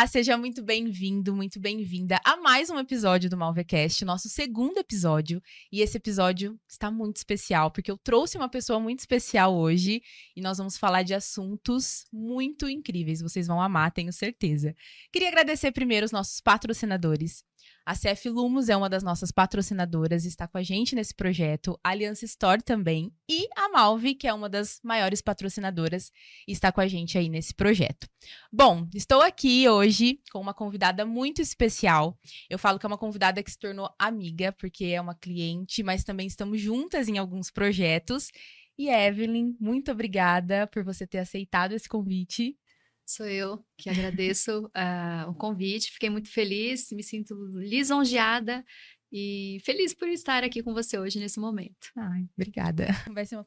Olá, seja muito bem-vindo, muito bem-vinda a mais um episódio do Malvecast, nosso segundo episódio. E esse episódio está muito especial, porque eu trouxe uma pessoa muito especial hoje e nós vamos falar de assuntos muito incríveis. Vocês vão amar, tenho certeza. Queria agradecer primeiro os nossos patrocinadores. A CF Lumos é uma das nossas patrocinadoras e está com a gente nesse projeto, a Aliança Store também, e a Malve, que é uma das maiores patrocinadoras e está com a gente aí nesse projeto. Bom, estou aqui hoje com uma convidada muito especial. Eu falo que é uma convidada que se tornou amiga, porque é uma cliente, mas também estamos juntas em alguns projetos. E Evelyn, muito obrigada por você ter aceitado esse convite. Sou eu que agradeço o convite, fiquei muito feliz, me sinto lisonjeada e feliz por estar aqui com você hoje nesse momento. Ai, obrigada. Vai ser uma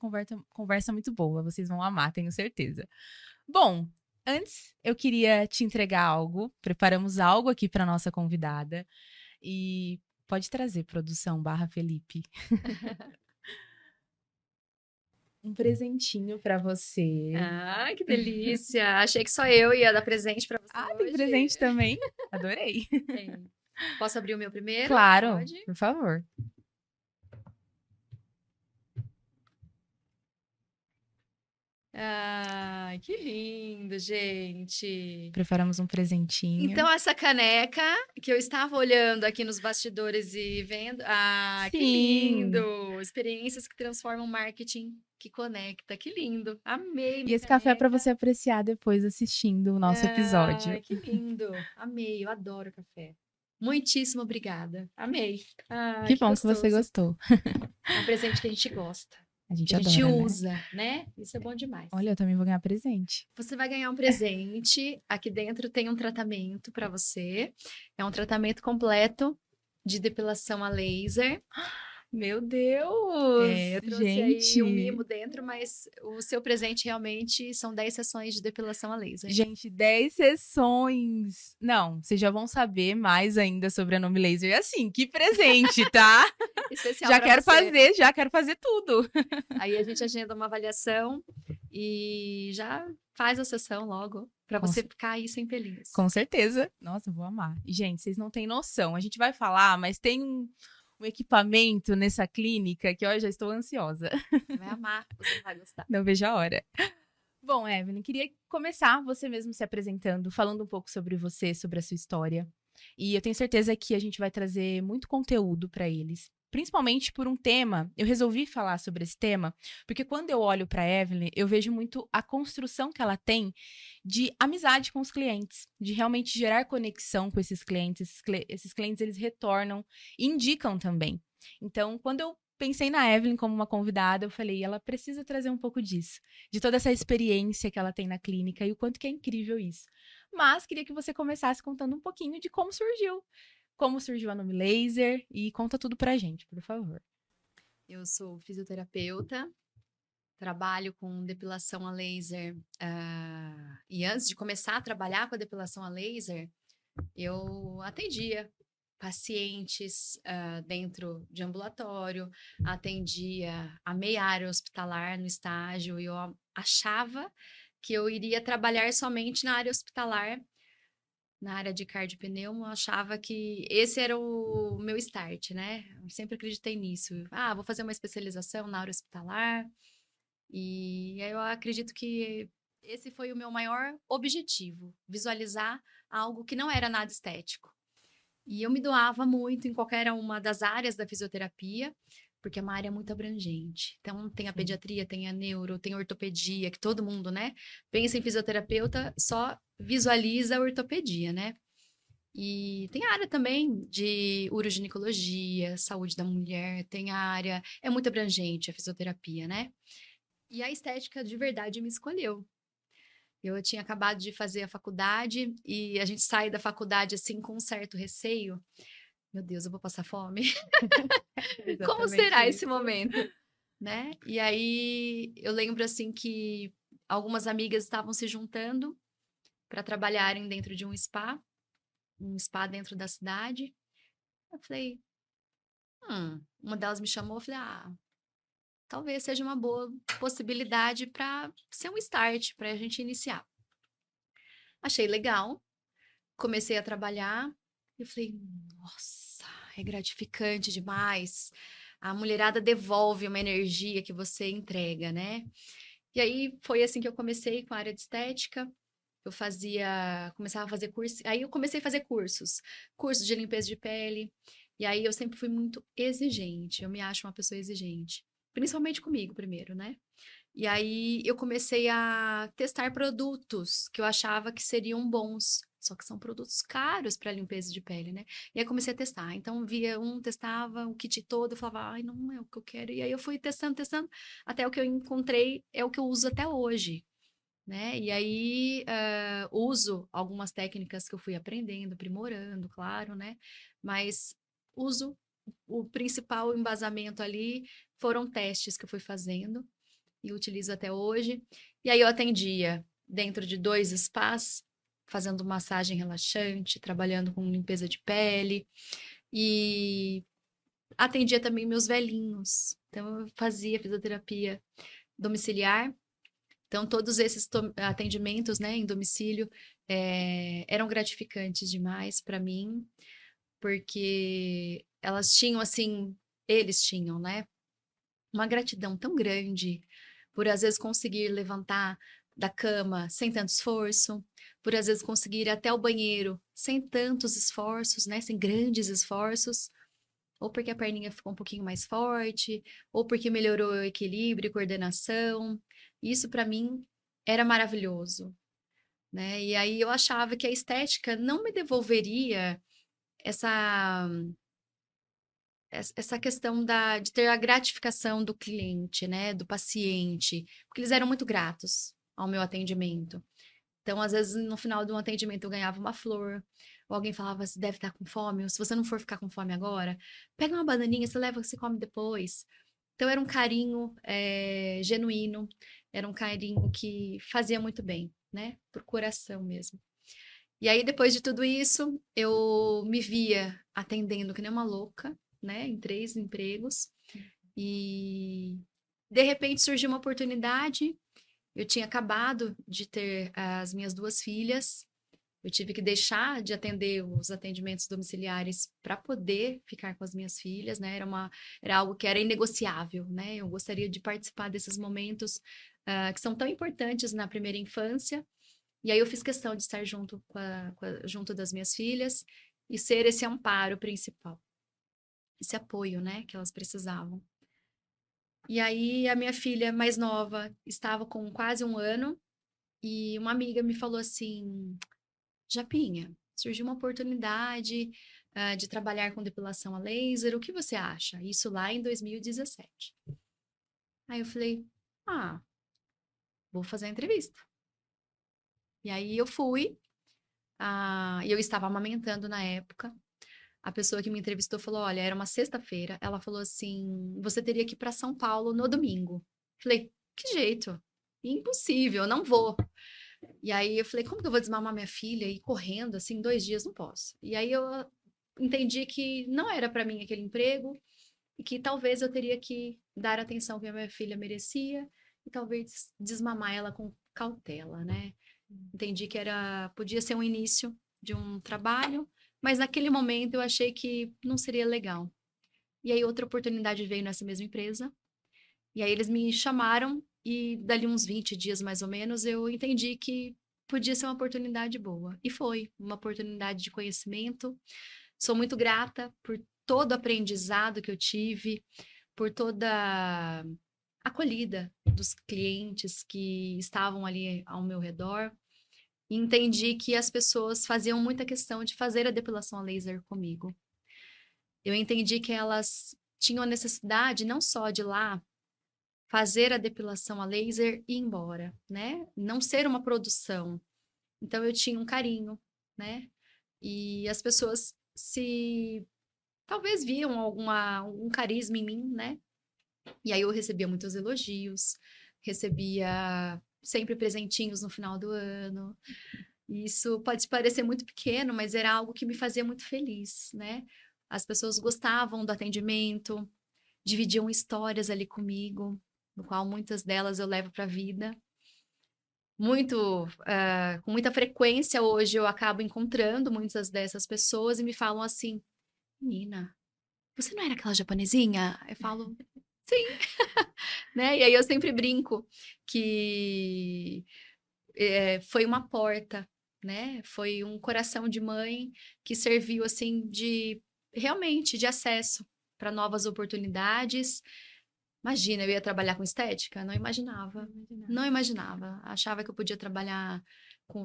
conversa muito boa, vocês vão amar, tenho certeza. Bom, antes eu queria te entregar algo, preparamos algo aqui para nossa convidada e pode trazer, produção /Felipe. Um presentinho para você. Ah, que delícia! Achei que só eu ia dar presente para você hoje. Tem presente também? Adorei. Tem. Posso abrir o meu primeiro? Claro, Pode? por favor. Ai, que lindo, gente! Preparamos um presentinho. Então, essa caneca que eu estava olhando aqui nos bastidores e vendo. Ah, Sim. que lindo! Experiências que transformam marketing que conecta. Que lindo! Amei. E esse café é para você apreciar depois assistindo o nosso episódio. Ai, que lindo! Amei, eu adoro café. Muitíssimo obrigada. Amei. Ai, Que bom gostoso. que você gostou. É um presente que a gente gosta. A gente Que a adora, gente né? usa, né? Isso é bom demais. Olha, eu também vou ganhar presente. Você vai ganhar um presente. Aqui dentro tem um tratamento para você. É um tratamento completo de depilação a laser. Meu Deus! Eu trouxe gente! aí um mimo dentro, mas o seu presente realmente são 10 sessões de depilação a laser. Gente, 10 sessões! Não, vocês já vão saber mais ainda sobre a Nome Laser. Assim, que presente, tá? Especial já pra quero você. quero fazer tudo. Aí a gente agenda uma avaliação e já faz a sessão logo, pra você ficar aí sem pelinhos. Com certeza. Nossa, eu vou amar. E, gente, vocês não têm noção. A gente vai falar, mas tem um equipamento nessa clínica que eu já estou ansiosa. Você vai amar, você vai gostar. Não vejo a hora. Bom, Evelyn, queria começar você mesmo se apresentando, falando um pouco sobre você, sobre a sua história. E eu tenho certeza que a gente vai trazer muito conteúdo para eles. Principalmente por um tema, eu resolvi falar sobre esse tema, porque quando eu olho para a Evelyn, eu vejo muito a construção que ela tem de amizade com os clientes, de realmente gerar conexão com esses clientes. Esses clientes, eles retornam e indicam também. Então, quando eu pensei na Evelyn como uma convidada, eu falei, ela precisa trazer um pouco disso, de toda essa experiência que ela tem na clínica e o quanto que é incrível isso. Mas queria que você começasse contando um pouquinho de como surgiu a Nome Laser e conta tudo pra gente, por favor. Eu sou fisioterapeuta, trabalho com depilação a laser e antes de começar a trabalhar com a depilação a laser, eu atendia pacientes dentro de ambulatório, atendia a meia área hospitalar no estágio e eu achava que eu iria trabalhar somente na área hospitalar, na área de cardiopneumo, eu achava que esse era o meu start, né? Eu sempre acreditei nisso. Vou fazer uma especialização na área hospitalar. E eu acredito que esse foi o meu maior objetivo, visualizar algo que não era nada estético. E eu me doava muito em qualquer uma das áreas da fisioterapia, porque é uma área muito abrangente. Então, tem a pediatria, tem a neuro, tem a ortopedia, que todo mundo, né? Pensa em fisioterapeuta, só visualiza a ortopedia, né? E tem a área também de uroginecologia, saúde da mulher, tem a área... É muito abrangente a fisioterapia, né? E a estética de verdade me escolheu. Eu tinha acabado de fazer a faculdade e a gente sai da faculdade assim com um certo receio. Meu Deus, eu vou passar fome? Como será esse momento? Né? E aí eu lembro assim que algumas amigas estavam se juntando para trabalharem dentro de um spa dentro da cidade. Eu falei, uma delas me chamou, eu falei, talvez seja uma boa possibilidade para ser um start, para a gente iniciar. Achei legal. comecei a trabalhar, eu falei, nossa, é gratificante demais. A mulherada devolve uma energia que você entrega, né? E aí foi assim que eu comecei com a área de estética. Começava a fazer curso. Aí eu comecei a fazer cursos de limpeza de pele. E aí eu sempre fui muito exigente. Eu me acho uma pessoa exigente, principalmente comigo primeiro, né? E aí eu comecei a testar produtos que eu achava que seriam bons, só que são produtos caros para limpeza de pele, né? E aí comecei a testar. Então via um, testava o kit todo, eu falava, ai, não é o que eu quero. E aí eu fui testando, testando, até o que eu encontrei é o que eu uso até hoje, né? E aí uso algumas técnicas que eu fui aprendendo, aprimorando, claro, né? Mas uso o principal embasamento ali foram testes que eu fui fazendo e utilizo até hoje. E aí eu atendia dentro de 2 spas, fazendo massagem relaxante, trabalhando com limpeza de pele e atendia também meus velhinhos. Então eu fazia fisioterapia domiciliar. Então todos esses atendimentos, né, em domicílio eram gratificantes demais para mim, porque eles tinham, né, uma gratidão tão grande por às vezes conseguir levantar da cama sem tanto esforço, por às vezes conseguir ir até o banheiro sem tantos esforços, né, sem grandes esforços, ou porque a perninha ficou um pouquinho mais forte, ou porque melhorou o equilíbrio e coordenação. Isso para mim era maravilhoso, né? E aí eu achava que a estética não me devolveria essa essa questão de ter a gratificação do cliente, né, do paciente, porque eles eram muito gratos ao meu atendimento. Então, às vezes, no final de um atendimento, eu ganhava uma flor, ou alguém falava, você deve estar com fome, ou se você não for ficar com fome agora, pega uma bananinha, você leva, você come depois. Então, era um carinho genuíno, era um carinho que fazia muito bem, né, por coração mesmo. E aí, depois de tudo isso, eu me via atendendo que nem uma louca, né, em 3 empregos. E de repente surgiu uma oportunidade. Eu tinha acabado de ter as minhas 2 filhas. Eu tive que deixar de atender os atendimentos domiciliares para poder ficar com as minhas filhas, né? Era algo que era inegociável, né? Eu gostaria de participar desses momentos que são tão importantes na primeira infância. E aí eu fiz questão de estar junto das minhas filhas e ser esse amparo principal, esse apoio, né, que elas precisavam. E aí a minha filha mais nova estava com quase 1 ano e uma amiga me falou assim, Japinha, surgiu uma oportunidade de trabalhar com depilação a laser, o que você acha? Isso lá em 2017. Aí eu falei, vou fazer a entrevista. E aí eu fui, e eu estava amamentando na época. A pessoa que me entrevistou falou: olha, era uma sexta-feira. Ela falou assim: você teria que ir para São Paulo no domingo. Falei: que jeito? Impossível, não vou. E aí eu falei: como que eu vou desmamar minha filha e ir correndo assim em 2 dias? Não posso. E aí eu entendi que não era para mim aquele emprego e que talvez eu teria que dar a atenção que a minha filha merecia e talvez desmamar ela com cautela, né? Entendi que podia ser um início de um trabalho, mas naquele momento eu achei que não seria legal. E aí outra oportunidade veio nessa mesma empresa, e aí eles me chamaram e dali uns 20 dias mais ou menos eu entendi que podia ser uma oportunidade boa. E foi uma oportunidade de conhecimento. Sou muito grata por todo o aprendizado que eu tive, por toda a acolhida dos clientes que estavam ali ao meu redor. E entendi que as pessoas faziam muita questão de fazer a depilação a laser comigo. Eu entendi que elas tinham a necessidade não só de ir lá fazer a depilação a laser e ir embora, né? Não ser uma produção. Então eu tinha um carinho, né? E as pessoas se talvez viam um carisma em mim, né? E aí eu recebia muitos elogios, recebia sempre presentinhos no final do ano. Isso pode parecer muito pequeno, mas era algo que me fazia muito feliz, né? As pessoas gostavam do atendimento, dividiam histórias ali comigo, no qual muitas delas eu levo para a vida. com muita frequência hoje eu acabo encontrando muitas dessas pessoas e me falam assim, menina, você não era aquela japonesinha? Eu falo, sim, né? E aí eu sempre brinco que foi uma porta, né? Foi um coração de mãe que serviu assim realmente de acesso para novas oportunidades. Imagina, eu ia trabalhar com estética? Não imaginava. Não imaginava. Achava que eu podia trabalhar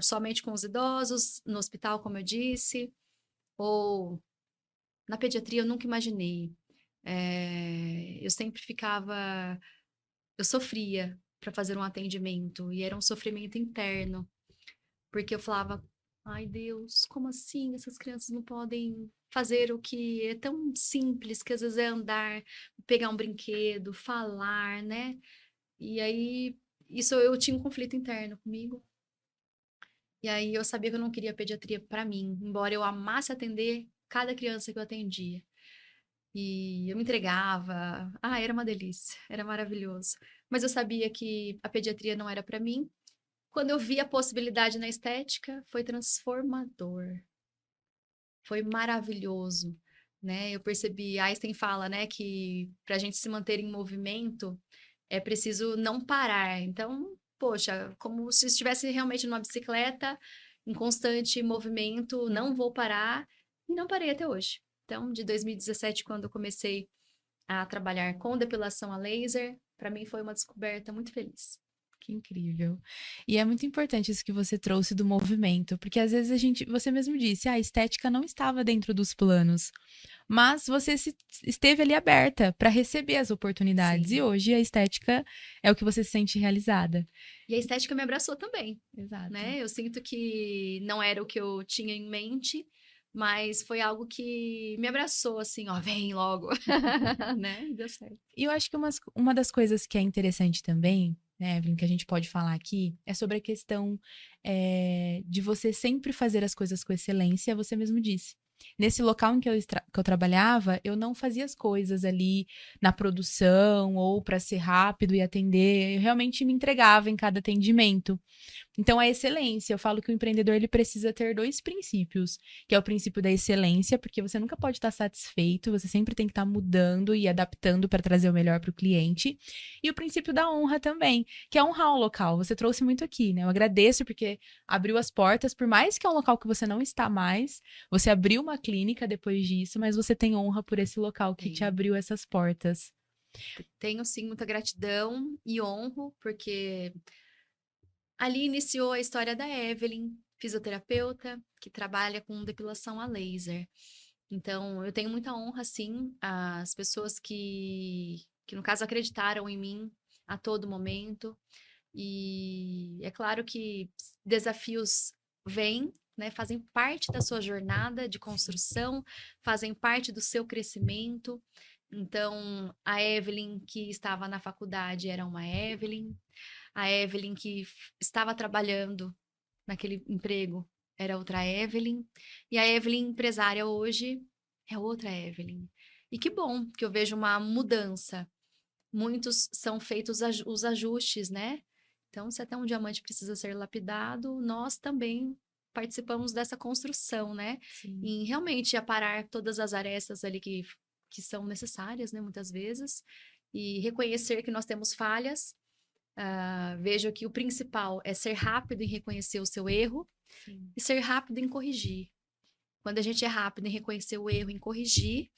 somente com os idosos, no hospital, como eu disse, ou na pediatria eu nunca imaginei. Eu sempre eu sofria para fazer um atendimento e era um sofrimento interno, porque eu falava, ai Deus, como assim essas crianças não podem fazer o que é tão simples, que às vezes é andar, pegar um brinquedo, falar, né? E aí, isso eu tinha um conflito interno comigo. E aí eu sabia que eu não queria pediatria para mim, embora eu amasse atender cada criança que eu atendia. E eu me entregava. Ah, era uma delícia, era maravilhoso. Mas eu sabia que a pediatria não era para mim. Quando eu vi a possibilidade na estética, foi transformador. Foi maravilhoso, né? Eu percebi, Einstein fala, né, que para a gente se manter em movimento é preciso não parar. Então, poxa, como se estivesse realmente numa bicicleta em constante movimento, não vou parar e não parei até hoje. Então, de 2017, quando eu comecei a trabalhar com depilação a laser, para mim foi uma descoberta muito feliz. Que incrível. E é muito importante isso que você trouxe do movimento, porque às vezes você mesmo disse, a estética não estava dentro dos planos, mas você esteve ali aberta para receber as oportunidades. Sim. E hoje a estética é o que você se sente realizada. E a estética me abraçou também. Exato. Né? Eu sinto que não era o que eu tinha em mente, mas foi algo que me abraçou, assim, ó, vem logo, né? Deu certo. E eu acho que uma das coisas que é interessante também, né, Evelyn, que a gente pode falar aqui, é sobre a questão de você sempre fazer as coisas com excelência, você mesmo disse. Nesse local em que eu trabalhava, eu não fazia as coisas ali na produção ou para ser rápido e atender, eu realmente me entregava em cada atendimento. Então, a excelência, eu falo que o empreendedor ele precisa ter dois princípios, que é o princípio da excelência, porque você nunca pode estar satisfeito, você sempre tem que estar mudando e adaptando para trazer o melhor para o cliente, e o princípio da honra também, que é honrar o local. Você trouxe muito aqui, né? Eu agradeço porque abriu as portas, por mais que é um local que você não está mais, você abriu uma clínica depois disso, mas você tem honra por esse local que te abriu essas portas. Tenho, sim, muita gratidão e honro, porque ali iniciou a história da Evelyn, fisioterapeuta, que trabalha com depilação a laser. Então, eu tenho muita honra, sim, às pessoas que no caso, acreditaram em mim a todo momento. E é claro que desafios vêm, né, fazem parte da sua jornada de construção, fazem parte do seu crescimento. Então, a Evelyn que estava na faculdade era uma Evelyn, a Evelyn que estava trabalhando naquele emprego era outra Evelyn, e a Evelyn empresária hoje é outra Evelyn. E que bom que eu vejo uma mudança. Muitos são feitos os ajustes, né? Então, se até um diamante precisa ser lapidado, nós também participamos dessa construção, né? Sim. Em realmente aparar todas as arestas ali que são necessárias, né? Muitas vezes, e reconhecer que nós temos falhas. Vejo que o principal é ser rápido em reconhecer o seu erro. Sim. E ser rápido em corrigir. Quando a gente é rápido em reconhecer o erro, em corrigir,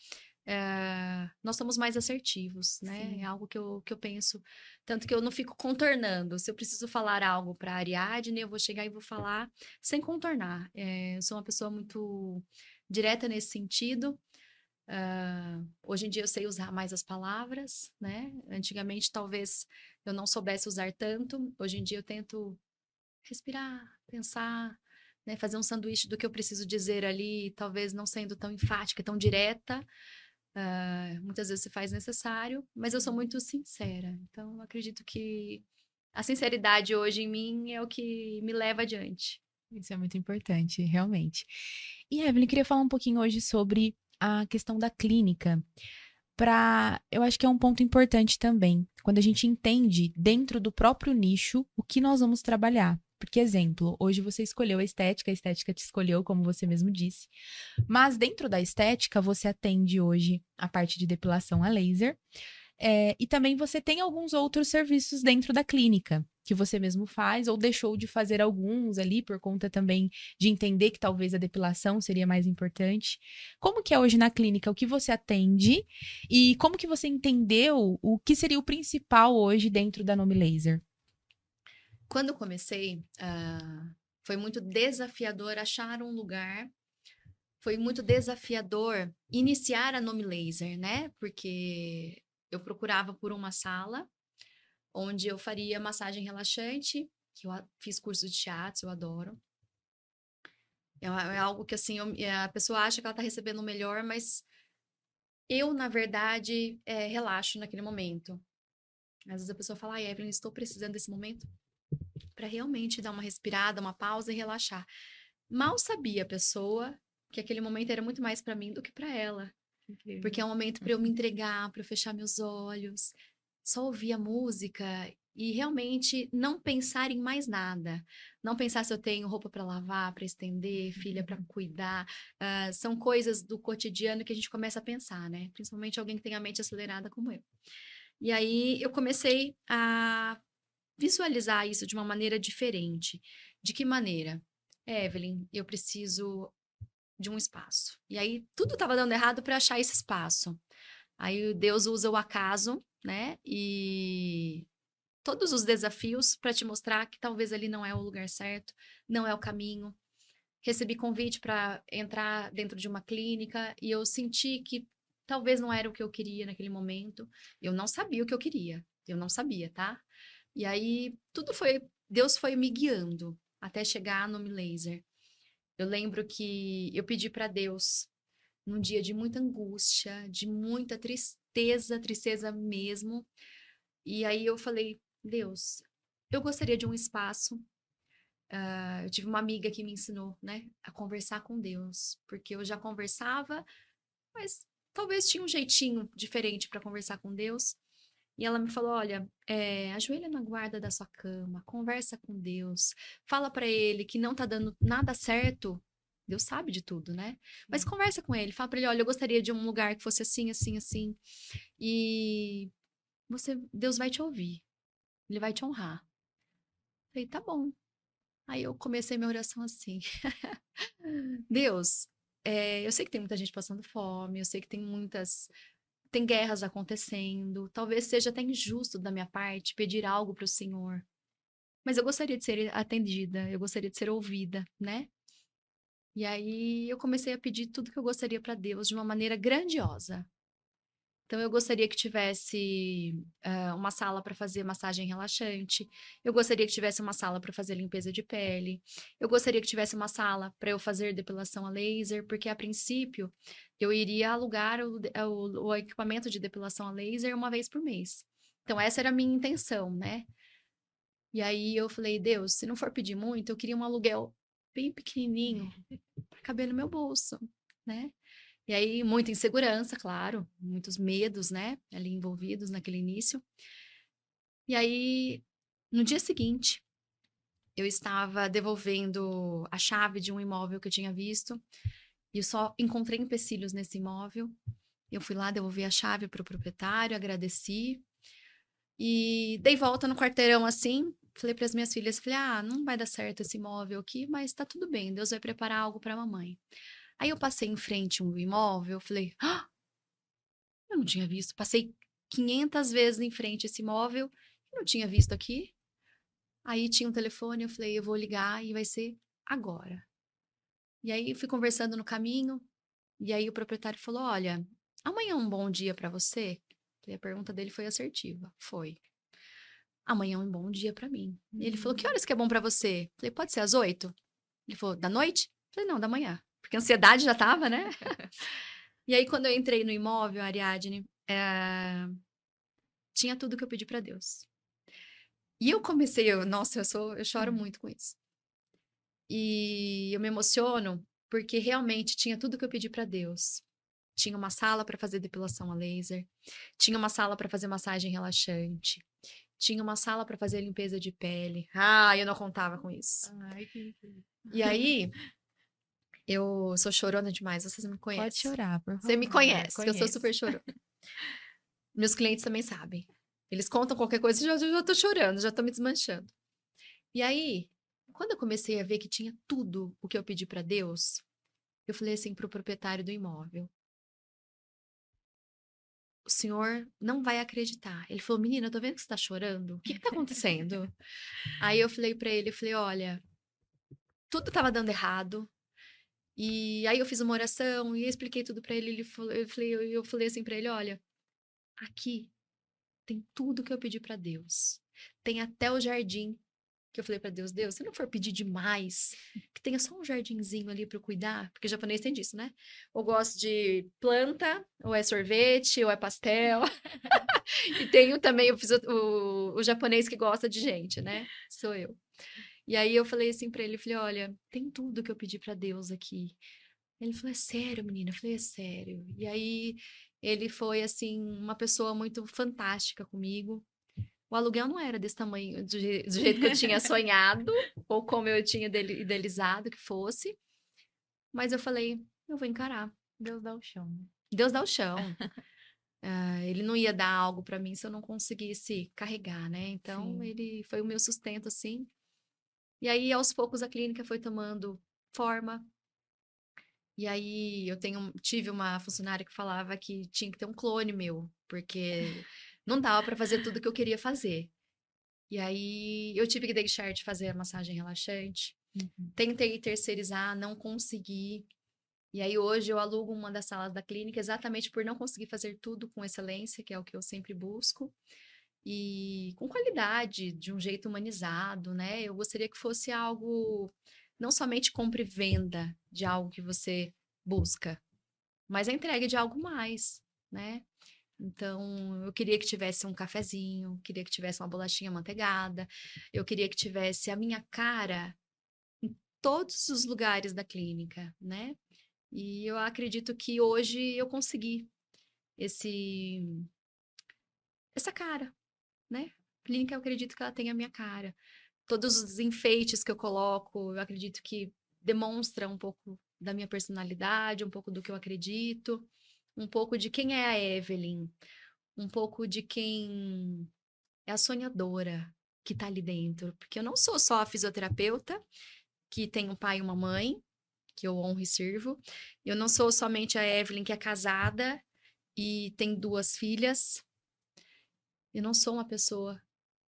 nós somos mais assertivos, né? Sim. É algo que eu penso. Tanto que eu não fico contornando. Se eu preciso falar algo para a Ariadne, eu vou chegar e vou falar sem contornar. Eu sou uma pessoa muito direta nesse sentido. Hoje em dia eu sei usar mais as palavras, né? Antigamente talvez eu não soubesse usar tanto. Hoje em dia eu tento respirar, pensar, né? Fazer um sanduíche do que eu preciso dizer ali, talvez não sendo tão enfática, tão direta. Muitas vezes se faz necessário, mas eu sou muito sincera. Então, eu acredito que a sinceridade hoje em mim é o que me leva adiante. Isso é muito importante, realmente. E, Evelyn, queria falar um pouquinho hoje sobre a questão da clínica. Eu acho que é um ponto importante também, quando a gente entende dentro do próprio nicho o que nós vamos trabalhar. Porque, exemplo, hoje você escolheu a estética te escolheu, como você mesmo disse. Mas dentro da estética, você atende hoje a parte de depilação a laser. E também você tem alguns outros serviços dentro da clínica que você mesmo faz ou deixou de fazer alguns ali por conta também de entender que talvez a depilação seria mais importante. Como que é hoje na clínica? O que você atende e como que você entendeu o que seria o principal hoje dentro da Nome Laser? Quando eu comecei, foi muito desafiador achar um lugar, foi muito desafiador iniciar a Nome Laser, né? Porque eu procurava por uma sala onde eu faria massagem relaxante, que fiz curso de shiatsu, eu adoro. É algo que, assim, a pessoa acha que ela tá recebendo o melhor, mas eu, na verdade, relaxo naquele momento. Às vezes a pessoa fala, ai, Evelyn, estou precisando desse momento para realmente dar uma respirada, uma pausa e relaxar. Mal sabia a pessoa que aquele momento era muito mais para mim do que para ela. Porque é um momento para eu me entregar, para eu fechar meus olhos, só ouvir a música e realmente não pensar em mais nada. Não pensar se eu tenho roupa para lavar, para estender, filha para cuidar. São coisas do cotidiano que a gente começa a pensar, né? Principalmente alguém que tem a mente acelerada como eu. E aí eu comecei a visualizar isso de uma maneira diferente. De que maneira? Evelyn, eu preciso de um espaço. E aí tudo estava dando errado para achar esse espaço. Aí Deus usa o acaso, né? E todos os desafios para te mostrar que talvez ali não é o lugar certo, não é o caminho. Recebi convite para entrar dentro de uma clínica e eu senti que talvez não era o que eu queria naquele momento. Eu não sabia o que eu queria. Eu não sabia, tá? E aí Deus foi me guiando até chegar no Mi Laser. Eu lembro que eu pedi para Deus num dia de muita angústia, de muita tristeza, tristeza mesmo. E aí eu falei, Deus, eu gostaria de um espaço. Eu tive uma amiga que me ensinou, né, a conversar com Deus, porque eu já conversava, mas talvez tinha um jeitinho diferente para conversar com Deus. E ela me falou: olha, ajoelha na guarda da sua cama, conversa com Deus, fala para ele que não tá dando nada certo. Deus sabe de tudo, né? Mas conversa com ele, fala para ele: olha, eu gostaria de um lugar que fosse assim, assim, assim. E Deus vai te ouvir, ele vai te honrar. Falei, tá bom. Aí eu comecei minha oração assim: Deus, eu sei que tem muita gente passando fome, eu sei que tem guerras acontecendo, talvez seja até injusto da minha parte pedir algo para o Senhor. Mas eu gostaria de ser atendida, eu gostaria de ser ouvida, né? E aí eu comecei a pedir tudo que eu gostaria para Deus de uma maneira grandiosa. Então eu gostaria que tivesse uma sala para fazer massagem relaxante. Eu gostaria que tivesse uma sala para fazer limpeza de pele. Eu gostaria que tivesse uma sala para eu fazer depilação a laser, porque a princípio eu iria alugar o equipamento de depilação a laser uma vez por mês. Então essa era a minha intenção, né? E aí eu falei, Deus, se não for pedir muito, eu queria um aluguel bem pequenininho para caber no meu bolso, né? E aí muita insegurança, claro, muitos medos, né, ali envolvidos naquele início. E aí no dia seguinte, eu estava devolvendo a chave de um imóvel que eu tinha visto e eu só encontrei empecilhos nesse imóvel. Eu fui lá, devolvi a chave para o proprietário, agradeci e dei volta no quarteirão assim. Falei para as minhas filhas, falei, não vai dar certo esse imóvel aqui, mas tá tudo bem, Deus vai preparar algo para a mamãe. Aí eu passei em frente a um imóvel, falei, eu não tinha visto, passei 500 vezes em frente a esse imóvel, não tinha visto aqui. Aí tinha um telefone, eu falei, eu vou ligar e vai ser agora. E aí fui conversando no caminho, e aí o proprietário falou, olha, amanhã é um bom dia para você? E a pergunta dele foi assertiva, foi. Amanhã é um bom dia para mim. E ele falou, que horas que é bom para você? Falei, pode ser às 8? Ele falou, da noite? Falei, não, da manhã. Porque a ansiedade já tava, né? E aí, quando eu entrei no imóvel, Ariadne, tinha tudo que eu pedi para Deus. E eu comecei, nossa, eu choro muito com isso. E eu me emociono porque realmente tinha tudo que eu pedi para Deus. Tinha uma sala para fazer depilação a laser, tinha uma sala para fazer massagem relaxante, tinha uma sala para fazer limpeza de pele. Eu não contava com isso. Ai, que incrível. E aí, eu sou chorona demais, vocês me Pode conhecem. chorar, por Você me favor. conhece, que eu sou super chorona. Meus clientes também sabem. Eles contam qualquer coisa e já tô chorando, já tô me desmanchando. E aí, quando eu comecei a ver que tinha tudo o que eu pedi para Deus, eu falei assim pro proprietário do imóvel: o senhor não vai acreditar. Ele falou: menina, eu tô vendo que você tá chorando. O que que tá acontecendo? Aí eu falei pra ele, eu falei: olha, tudo tava dando errado. E aí eu fiz uma oração e eu expliquei tudo pra ele. Ele falou, eu falei assim pra ele: olha, aqui tem tudo que eu pedi pra Deus. Tem até o jardim que eu falei pra Deus: Deus, se não for pedir demais, que tenha só um jardinzinho ali pra eu cuidar, porque japonês tem disso, né? Ou gosto de planta, ou é sorvete, ou é pastel. E tenho também o japonês que gosta de gente, né? Sou eu. E aí eu falei assim pra ele, falei: olha, tem tudo que eu pedi pra Deus aqui. Ele falou: é sério, menina? Eu falei: é sério. E aí ele foi, assim, uma pessoa muito fantástica comigo. O aluguel não era desse tamanho, do jeito que eu tinha sonhado, ou como eu tinha idealizado que fosse. Mas eu falei: eu vou encarar. Deus dá o chão, né? Deus dá o chão. Ele não ia dar algo pra mim se eu não conseguisse carregar, né? Então, Sim. ele foi o meu sustento, assim. E aí, aos poucos, a clínica foi tomando forma. E aí, tive uma funcionária que falava que tinha que ter um clone meu, porque não dava pra fazer tudo que eu queria fazer. E aí, eu tive que deixar de fazer a massagem relaxante. Uhum. Tentei terceirizar, não consegui. E aí, hoje, eu alugo uma das salas da clínica exatamente por não conseguir fazer tudo com excelência, que é o que eu sempre busco. E com qualidade, de um jeito humanizado, né? Eu gostaria que fosse algo, não somente compra e venda de algo que você busca, mas a entrega de algo mais, né? Então, eu queria que tivesse um cafezinho, queria que tivesse uma bolachinha manteigada, eu queria que tivesse a minha cara em todos os lugares da clínica, né? E eu acredito que hoje eu consegui esse essa cara, né? Clínica, eu acredito que ela tem a minha cara. Todos os enfeites que eu coloco, eu acredito que demonstra um pouco da minha personalidade, um pouco do que eu acredito, um pouco de quem é a Evelyn, um pouco de quem é a sonhadora que tá ali dentro. Porque eu não sou só a fisioterapeuta, que tem um pai e uma mãe, que eu honro e sirvo. Eu não sou somente a Evelyn, que é casada e tem 2 filhas. Eu não sou uma pessoa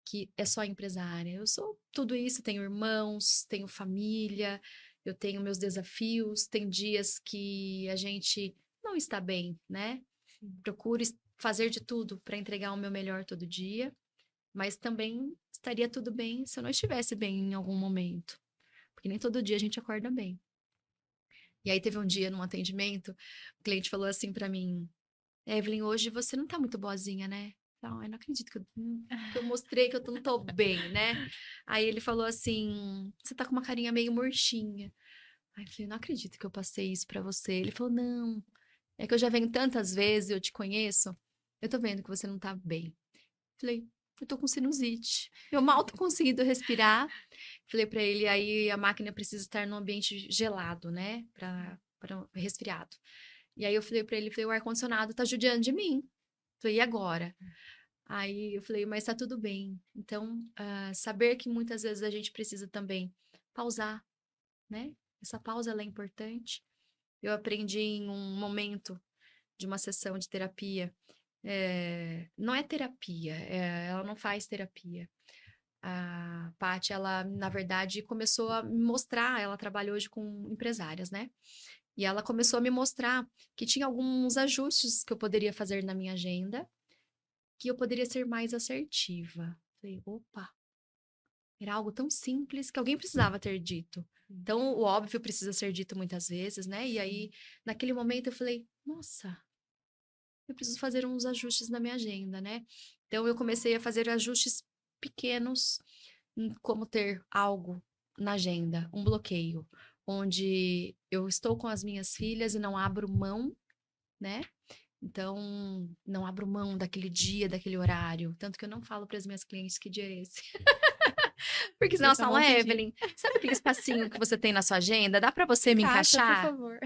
que é só empresária. Eu sou tudo isso, tenho irmãos, tenho família, eu tenho meus desafios, tem dias que a gente não está bem, né? Procuro fazer de tudo para entregar o meu melhor todo dia, mas também estaria tudo bem se eu não estivesse bem em algum momento, porque nem todo dia a gente acorda bem. E aí teve um dia num atendimento, o cliente falou assim para mim: Evelyn, hoje você não tá muito boazinha, né? Não, eu não acredito que eu mostrei que eu não tô bem, né? Aí ele falou assim: você tá com uma carinha meio murchinha. Aí eu falei: não acredito que eu passei isso pra você. Ele falou: não, é que eu já venho tantas vezes, eu te conheço, eu tô vendo que você não tá bem. Falei: eu tô com sinusite. Eu mal tô conseguindo respirar. Falei pra ele: aí a máquina precisa estar num ambiente gelado, né? Para resfriado. E aí eu falei pra ele: falei, o ar-condicionado tá judiando de mim. Falei: e agora? Aí eu falei: mas tá tudo bem. Então, saber que muitas vezes a gente precisa também pausar, né? Essa pausa ela é importante. Eu aprendi em um momento de uma sessão de terapia. Não é terapia, ela não faz terapia. A Paty, ela, na verdade, começou a me mostrar, ela trabalha hoje com empresárias, né? E ela começou a me mostrar que tinha alguns ajustes que eu poderia fazer na minha agenda, que eu poderia ser mais assertiva. Falei: opa, era algo tão simples que alguém precisava ter dito. Então, o óbvio precisa ser dito muitas vezes, né? E aí, naquele momento, eu falei: nossa, eu preciso fazer uns ajustes na minha agenda, né? Então, eu comecei a fazer ajustes pequenos em como ter algo na agenda, um bloqueio, onde eu estou com as minhas filhas e não abro mão, né? Então, não abro mão daquele dia, daquele horário. Tanto que eu não falo para as minhas clientes que dia é esse. Porque senão elas Esse é um falam, bom pedir. Evelyn, sabe aquele espacinho que você tem na sua agenda? Dá para você me Encaixa, por encaixar? favor.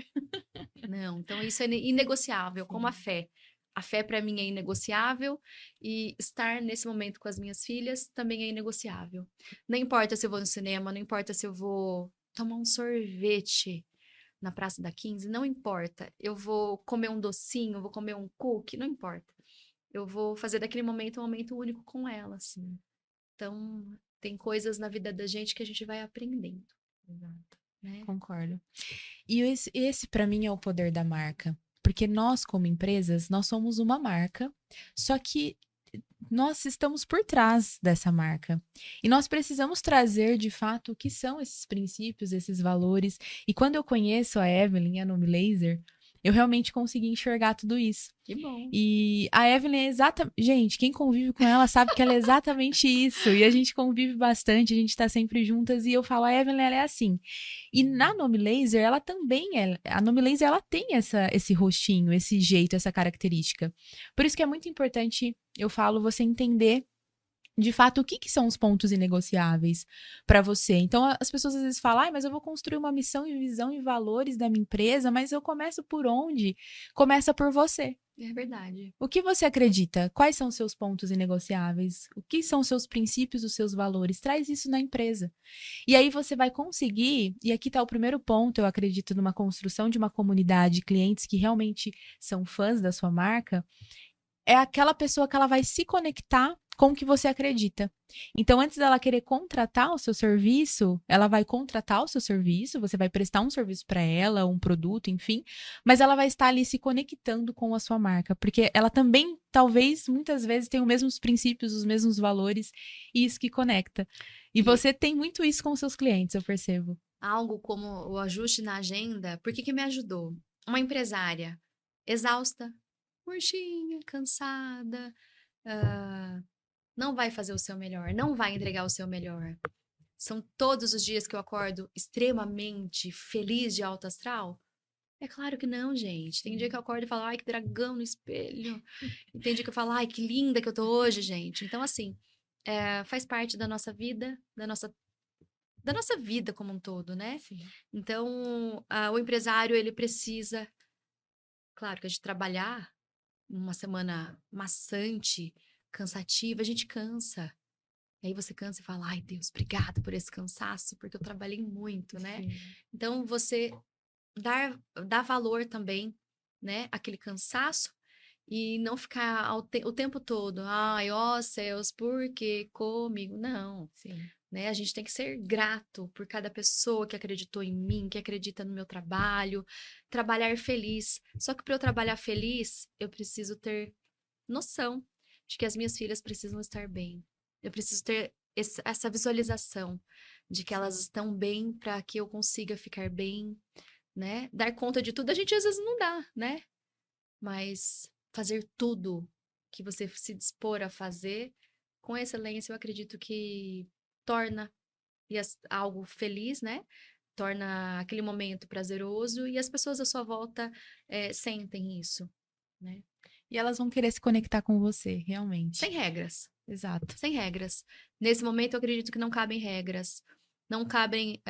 Não, então isso é inegociável, como a Sim. fé. A fé para mim é inegociável e estar nesse momento com as minhas filhas também é inegociável. Não importa se eu vou no cinema, não importa se eu vou tomar um sorvete na Praça da 15, não importa. Eu vou comer um docinho, vou comer um cookie, não importa. Eu vou fazer daquele momento um momento único com elas. Então, tem coisas na vida da gente que a gente vai aprendendo, Exato. né? Concordo. E esse para mim é o poder da marca. Porque nós, como empresas, nós somos uma marca, só que nós estamos por trás dessa marca. E nós precisamos trazer, de fato, o que são esses princípios, esses valores. E quando eu conheço a Evelyn, a Nome Laser, eu realmente consegui enxergar tudo isso. Que bom. E a Evelyn é exatamente. Gente, quem convive com ela sabe que ela é exatamente isso. E a gente convive bastante, a gente tá sempre juntas. E eu falo, a Evelyn, ela é assim. E na Nome Laser, ela também é. A Nome Laser, ela tem esse rostinho, esse jeito, essa característica. Por isso que é muito importante, eu falo, você entender de fato, o que, que são os pontos inegociáveis para você? Então, as pessoas às vezes falam, mas eu vou construir uma missão e visão e valores da minha empresa, mas eu começo por onde? Começa por você. É verdade. O que você acredita? Quais são os seus pontos inegociáveis? O que são os seus princípios, os seus valores? Traz isso na empresa. E aí você vai conseguir, e aqui está o primeiro ponto, eu acredito, numa construção de uma comunidade de clientes que realmente são fãs da sua marca, é aquela pessoa que ela vai se conectar com o que você acredita. Então, antes dela querer contratar o seu serviço, ela vai contratar o seu serviço, você vai prestar um serviço para ela, um produto, enfim, mas ela vai estar ali se conectando com a sua marca, porque ela também, talvez, muitas vezes, tem os mesmos princípios, os mesmos valores, e isso que conecta. E E você tem muito isso com os seus clientes, eu percebo. algo como o ajuste na agenda, por que que me ajudou? Uma empresária exausta, murchinha, cansada, ah, não vai fazer o seu melhor, não vai entregar o seu melhor. São todos os dias que eu acordo extremamente feliz de alto astral? É claro que não, gente. Tem dia que eu acordo e falo, ai, que dragão no espelho. E tem dia que eu falo, ai, que linda que eu tô hoje, gente. Então, assim, faz parte da nossa vida, da nossa vida como um todo, né? Sim. Então, o empresário, ele precisa, claro, que a gente trabalhar uma semana maçante, cansativa, a gente cansa. E aí você cansa e fala, ai, Deus, obrigada por esse cansaço, porque eu trabalhei muito, né? Sim. Então, você dar valor também, né, àquele cansaço e não ficar o tempo todo, ai, ó céus, por que comigo? Não, Sim. né? A gente tem que ser grato por cada pessoa que acreditou em mim, que acredita no meu trabalho, trabalhar feliz. Só que para eu trabalhar feliz, eu preciso ter noção de que as minhas filhas precisam estar bem. Eu preciso ter essa visualização de que elas estão bem para que eu consiga ficar bem, né? Dar conta de tudo, a gente às vezes não dá, né? Mas fazer tudo que você se dispor a fazer com excelência, eu acredito que torna algo feliz, né? Torna aquele momento prazeroso e as pessoas à sua volta sentem isso, né? E elas vão querer se conectar com você, realmente. Sem regras, Exato. sem regras. Nesse momento, eu acredito que não cabem regras. Não cabem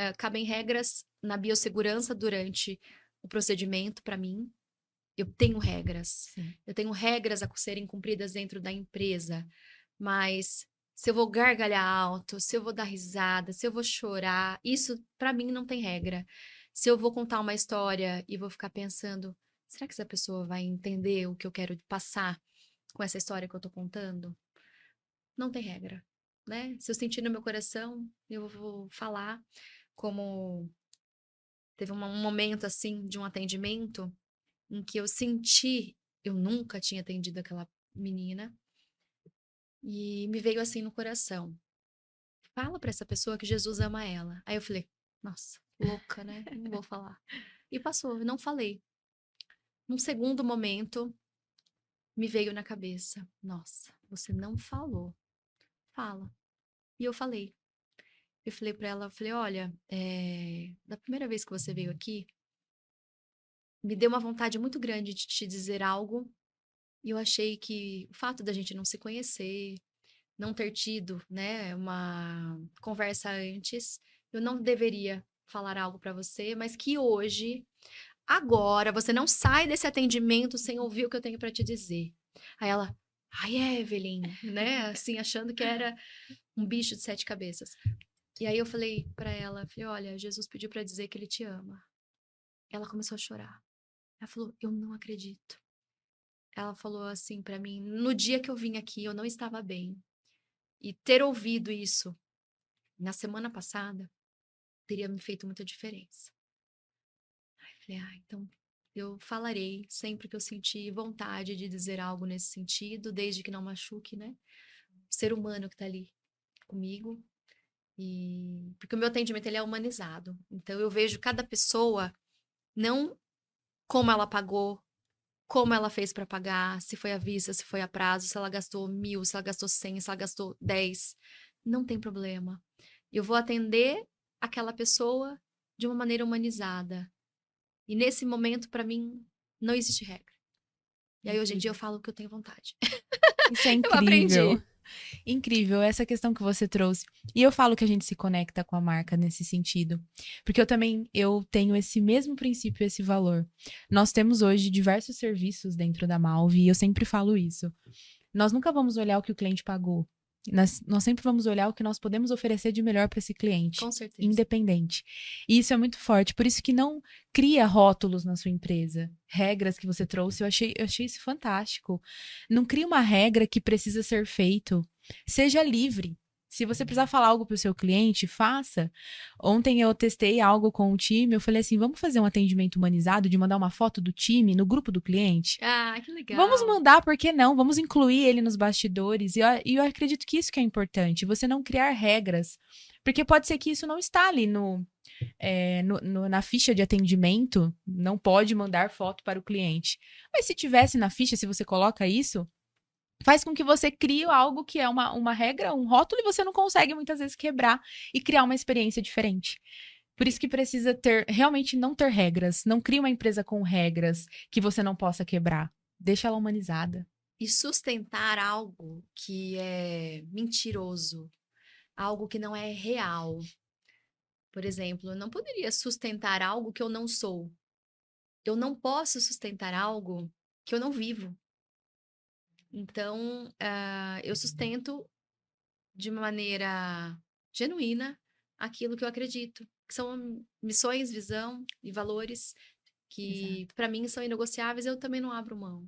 regras na biossegurança durante o procedimento, para mim. Eu tenho regras. Sim. Eu tenho regras a serem cumpridas dentro da empresa. Mas se eu vou gargalhar alto, se eu vou dar risada, se eu vou chorar, isso para mim não tem regra. Se eu vou contar uma história e vou ficar pensando, será que essa pessoa vai entender o que eu quero passar com essa história que eu tô contando? Não tem regra, né? Se eu sentir no meu coração, eu vou falar. Como teve um momento assim de um atendimento em que eu senti, eu nunca tinha atendido aquela menina, e me veio assim no coração. Fala pra essa pessoa que Jesus ama ela. Aí eu falei, nossa, louca, né? Não vou falar. E passou, eu não falei. Num segundo momento, me veio na cabeça, nossa, você não falou. Fala. E eu falei. Eu falei pra ela, eu falei, olha, da primeira vez que você veio aqui, me deu uma vontade muito grande de te dizer algo E eu achei que o fato da gente não se conhecer, não ter tido, né, uma conversa antes, eu não deveria falar algo para você, mas que hoje, agora, você não sai desse atendimento sem ouvir o que eu tenho para te dizer. Aí ela, ai, Evelyn, né, assim, achando que era um bicho de 7 cabeças. E aí eu falei para ela, falei, olha, Jesus pediu para dizer que ele te ama. Ela começou a chorar. Ela falou, eu não acredito. Ela falou assim para mim, no dia que eu vim aqui, eu não estava bem. E ter ouvido isso na semana passada teria me feito muita diferença. Aí eu falei, então eu falarei sempre que eu sentir vontade de dizer algo nesse sentido, desde que não machuque, né? O ser humano que tá ali comigo. E porque o meu atendimento ele é humanizado. Então eu vejo cada pessoa não como ela pagou, como ela fez para pagar, se foi à vista, se foi a prazo, se ela gastou 1.000, se ela gastou 100, se ela gastou 10. Não tem problema. Eu vou atender aquela pessoa de uma maneira humanizada. E nesse momento, para mim, não existe regra. E aí, hoje em dia, eu falo o que eu tenho vontade. Isso é Eu incrível. aprendi. Incrível essa questão que você trouxe. E eu falo que a gente se conecta com a marca nesse sentido, porque eu tenho esse mesmo princípio, esse valor. Nós temos hoje diversos serviços dentro da Malve e eu sempre falo isso. Nós nunca vamos olhar o que o cliente pagou. Nós sempre vamos olhar o que nós podemos oferecer de melhor para esse cliente, Com certeza. independente. E isso é muito forte. Por isso que não cria rótulos na sua empresa. Regras que você trouxe, eu achei isso fantástico. Não cria uma regra que precisa ser feito. Seja livre. Se você precisar falar algo para o seu cliente, faça. Ontem eu testei algo com o time, eu falei assim, vamos fazer um atendimento humanizado de mandar uma foto do time no grupo do cliente? Ah, que Vamos legal. mandar, por que não? Vamos incluir ele nos bastidores. E eu acredito que isso que é importante, você não criar regras. Porque pode ser que isso não está ali na ficha de atendimento, não pode mandar foto para o cliente. Mas se tivesse na ficha, se você coloca isso, faz com que você crie algo que é uma regra, um rótulo, e você não consegue muitas vezes quebrar e criar uma experiência diferente. Por isso que precisa realmente não ter regras. Não crie uma empresa com regras que você não possa quebrar. Deixa ela humanizada. E sustentar algo que é mentiroso, algo que não é real. Por exemplo, eu não poderia sustentar algo que eu não sou. Eu não posso sustentar algo que eu não vivo. Então, eu sustento de maneira genuína aquilo que eu acredito, que são missões, visão e valores que Exato. para mim são inegociáveis, eu também não abro mão,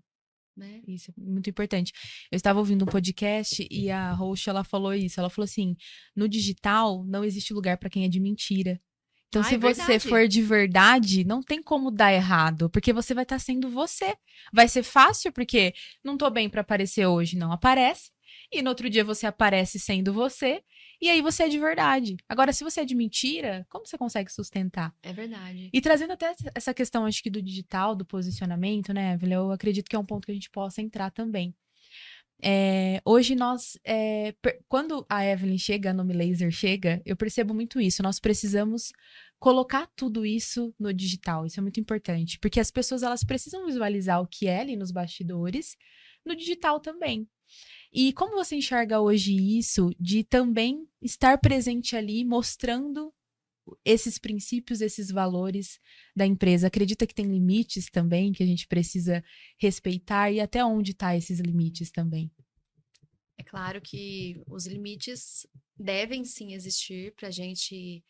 né? Isso é muito importante. Eu estava ouvindo um podcast e a host ela falou isso. Ela falou assim: no digital não existe lugar para quem é de mentira. Então, Ah, se é você verdade. for de verdade, não tem como dar errado, porque você vai estar sendo você. Vai ser fácil, porque não tô bem para aparecer hoje, não aparece. E no outro dia você aparece sendo você, e aí você é de verdade. Agora, se você é de mentira, como você consegue sustentar? É verdade. E trazendo até essa questão, acho que do digital, do posicionamento, né, Evelyn? Eu acredito que é um ponto que a gente possa entrar também. Hoje quando a Evelyn chega, a Nome Laser chega, eu percebo muito isso. Nós precisamos colocar tudo isso no digital. Isso é muito importante, porque as pessoas elas precisam visualizar o que é ali nos bastidores, no digital também. E como você enxerga hoje isso de também estar presente ali, mostrando esses princípios, esses valores da empresa? Acredita que tem limites também que a gente precisa respeitar e até onde tá esses limites também? É claro que os limites devem sim existir para a gente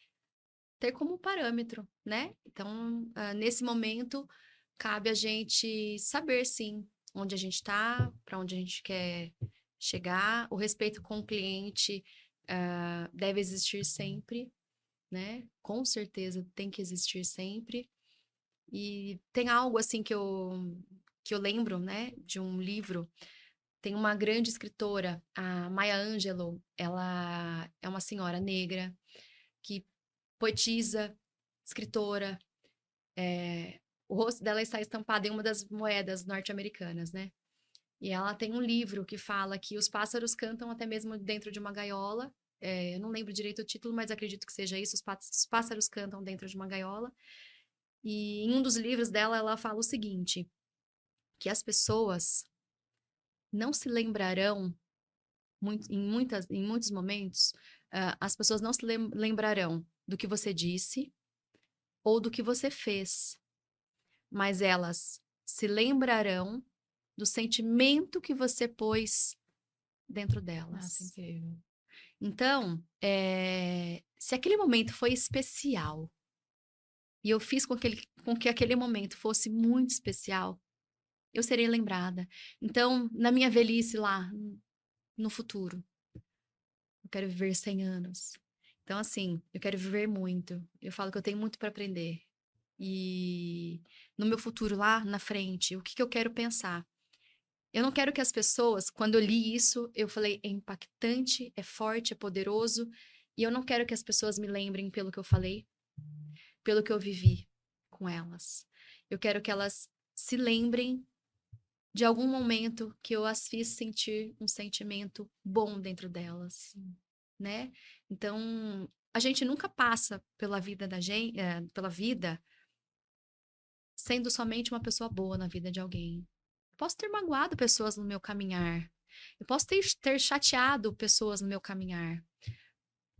ter como parâmetro, né? Então, nesse momento, cabe a gente saber sim onde a gente está, para onde a gente quer chegar. O respeito com o cliente, deve existir sempre, né? Com certeza tem que existir sempre. E tem algo assim que eu lembro, né, de um livro. Tem uma grande escritora, a Maya Angelou. Ela é uma senhora negra que poetisa, escritora. O rosto dela está estampado em uma das moedas norte-americanas, né? E ela tem um livro que fala que os pássaros cantam até mesmo dentro de uma gaiola. Eu não lembro direito o título, mas acredito que seja isso. Os pássaros cantam dentro de uma gaiola. E em um dos livros dela, ela fala o seguinte: que as pessoas não se lembrarão, em muitos momentos, as pessoas não se lembrarão do que você disse ou do que você fez, mas elas se lembrarão do sentimento que você pôs dentro Nossa, delas. incrível. Então, se aquele momento foi especial e eu fiz com que aquele momento fosse muito especial, eu serei lembrada. Então, na minha velhice lá, no futuro, eu quero viver 100 anos. Então, assim, eu quero viver muito. Eu falo que eu tenho muito para aprender. E no meu futuro lá na frente, o que eu quero pensar? Eu não quero que as pessoas, quando eu li isso, eu falei, é impactante, é forte, é poderoso, e eu não quero que as pessoas me lembrem pelo que eu falei, pelo que eu vivi com elas. Eu quero que elas se lembrem de algum momento que eu as fiz sentir um sentimento bom dentro delas, né? Então, a gente nunca passa pela vida da gente, pela vida sendo somente uma pessoa boa na vida de alguém. Eu posso ter magoado pessoas no meu caminhar. Eu posso ter chateado pessoas no meu caminhar.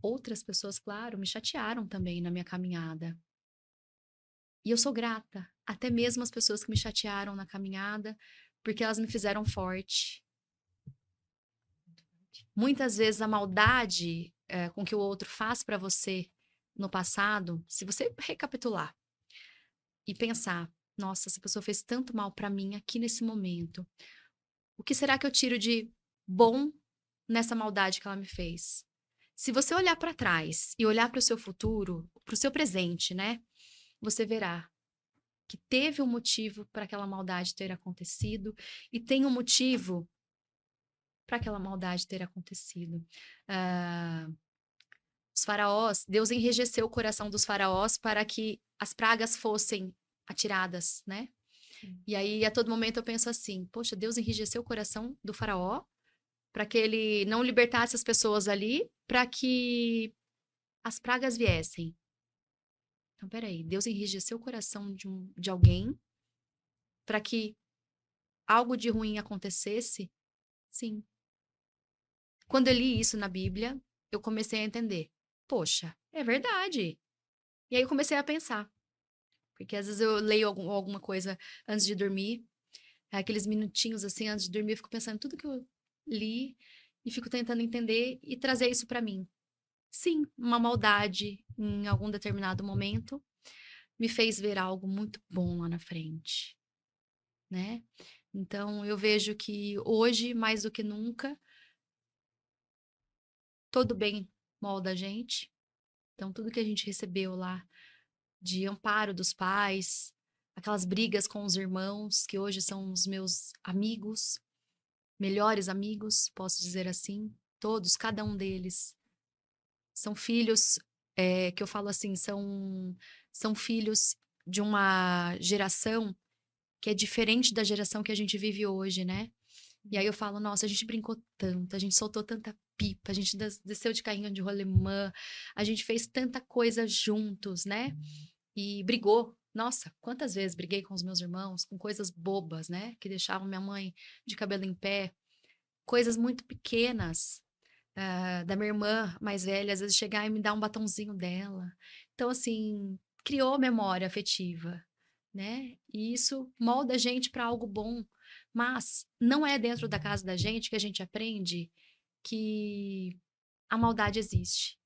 Outras pessoas, claro, me chatearam também na minha caminhada. E eu sou grata, até mesmo as pessoas que me chatearam na caminhada, porque elas me fizeram forte. Muitas vezes a maldade com que o outro faz para você no passado, se você recapitular e pensar, nossa, essa pessoa fez tanto mal para mim aqui nesse momento. O que será que eu tiro de bom nessa maldade que ela me fez? Se você olhar para trás e olhar para o seu futuro, para o seu presente, né? Você verá que teve um motivo para aquela maldade ter acontecido e tem um motivo para aquela maldade ter acontecido. Os faraós, Deus enrijeceu o coração dos faraós para que as pragas fossem atiradas, né? E aí, a todo momento, eu penso assim: poxa, Deus enrijeceu o coração do faraó para que ele não libertasse as pessoas ali, para que as pragas viessem. Então, peraí, Deus enrijeceu o coração de alguém para que algo de ruim acontecesse? Sim. Quando eu li isso na Bíblia, eu comecei a entender. Poxa, é verdade. E aí eu comecei a pensar. Porque às vezes eu leio alguma coisa antes de dormir, aqueles minutinhos assim antes de dormir, eu fico pensando em tudo que eu li e fico tentando entender e trazer isso para mim. Sim, uma maldade em algum determinado momento me fez ver algo muito bom lá na frente, né? Então eu vejo que hoje, mais do que nunca, todo bem molda a gente. Então tudo que a gente recebeu lá de amparo dos pais, aquelas brigas com os irmãos, que hoje são os meus amigos, melhores amigos, posso dizer assim, todos, cada um deles. São filhos, que eu falo assim, são filhos de uma geração que é diferente da geração que a gente vive hoje, né? E aí eu falo, nossa, a gente brincou tanto, a gente soltou tanta pipa, a gente desceu de carrinho de rolemã, a gente fez tanta coisa juntos, né? E brigou. Nossa, quantas vezes briguei com os meus irmãos com coisas bobas, né? Que deixavam minha mãe de cabelo em pé. Coisas muito pequenas. Da minha irmã mais velha, às vezes chegar e me dar um batonzinho dela. Então, assim, criou memória afetiva, né? E isso molda a gente para algo bom. Mas não é dentro da casa da gente que a gente aprende que a maldade existe.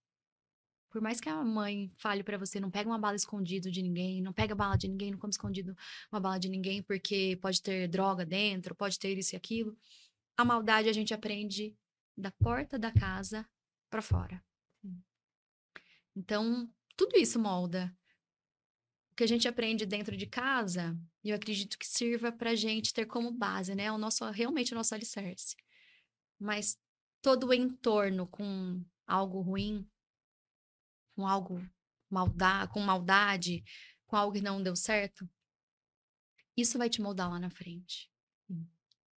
Por mais que a mãe fale pra você, não pega uma bala escondido de ninguém, não pega bala de ninguém, não come escondido uma bala de ninguém, porque pode ter droga dentro, pode ter isso e aquilo. A maldade a gente aprende da porta da casa pra fora. Então, tudo isso molda. O que a gente aprende dentro de casa, eu acredito que sirva pra gente ter como base, né? Realmente o nosso alicerce. Mas todo o entorno com algo ruim, com algo com maldade, com algo que não deu certo, isso vai te moldar lá na frente.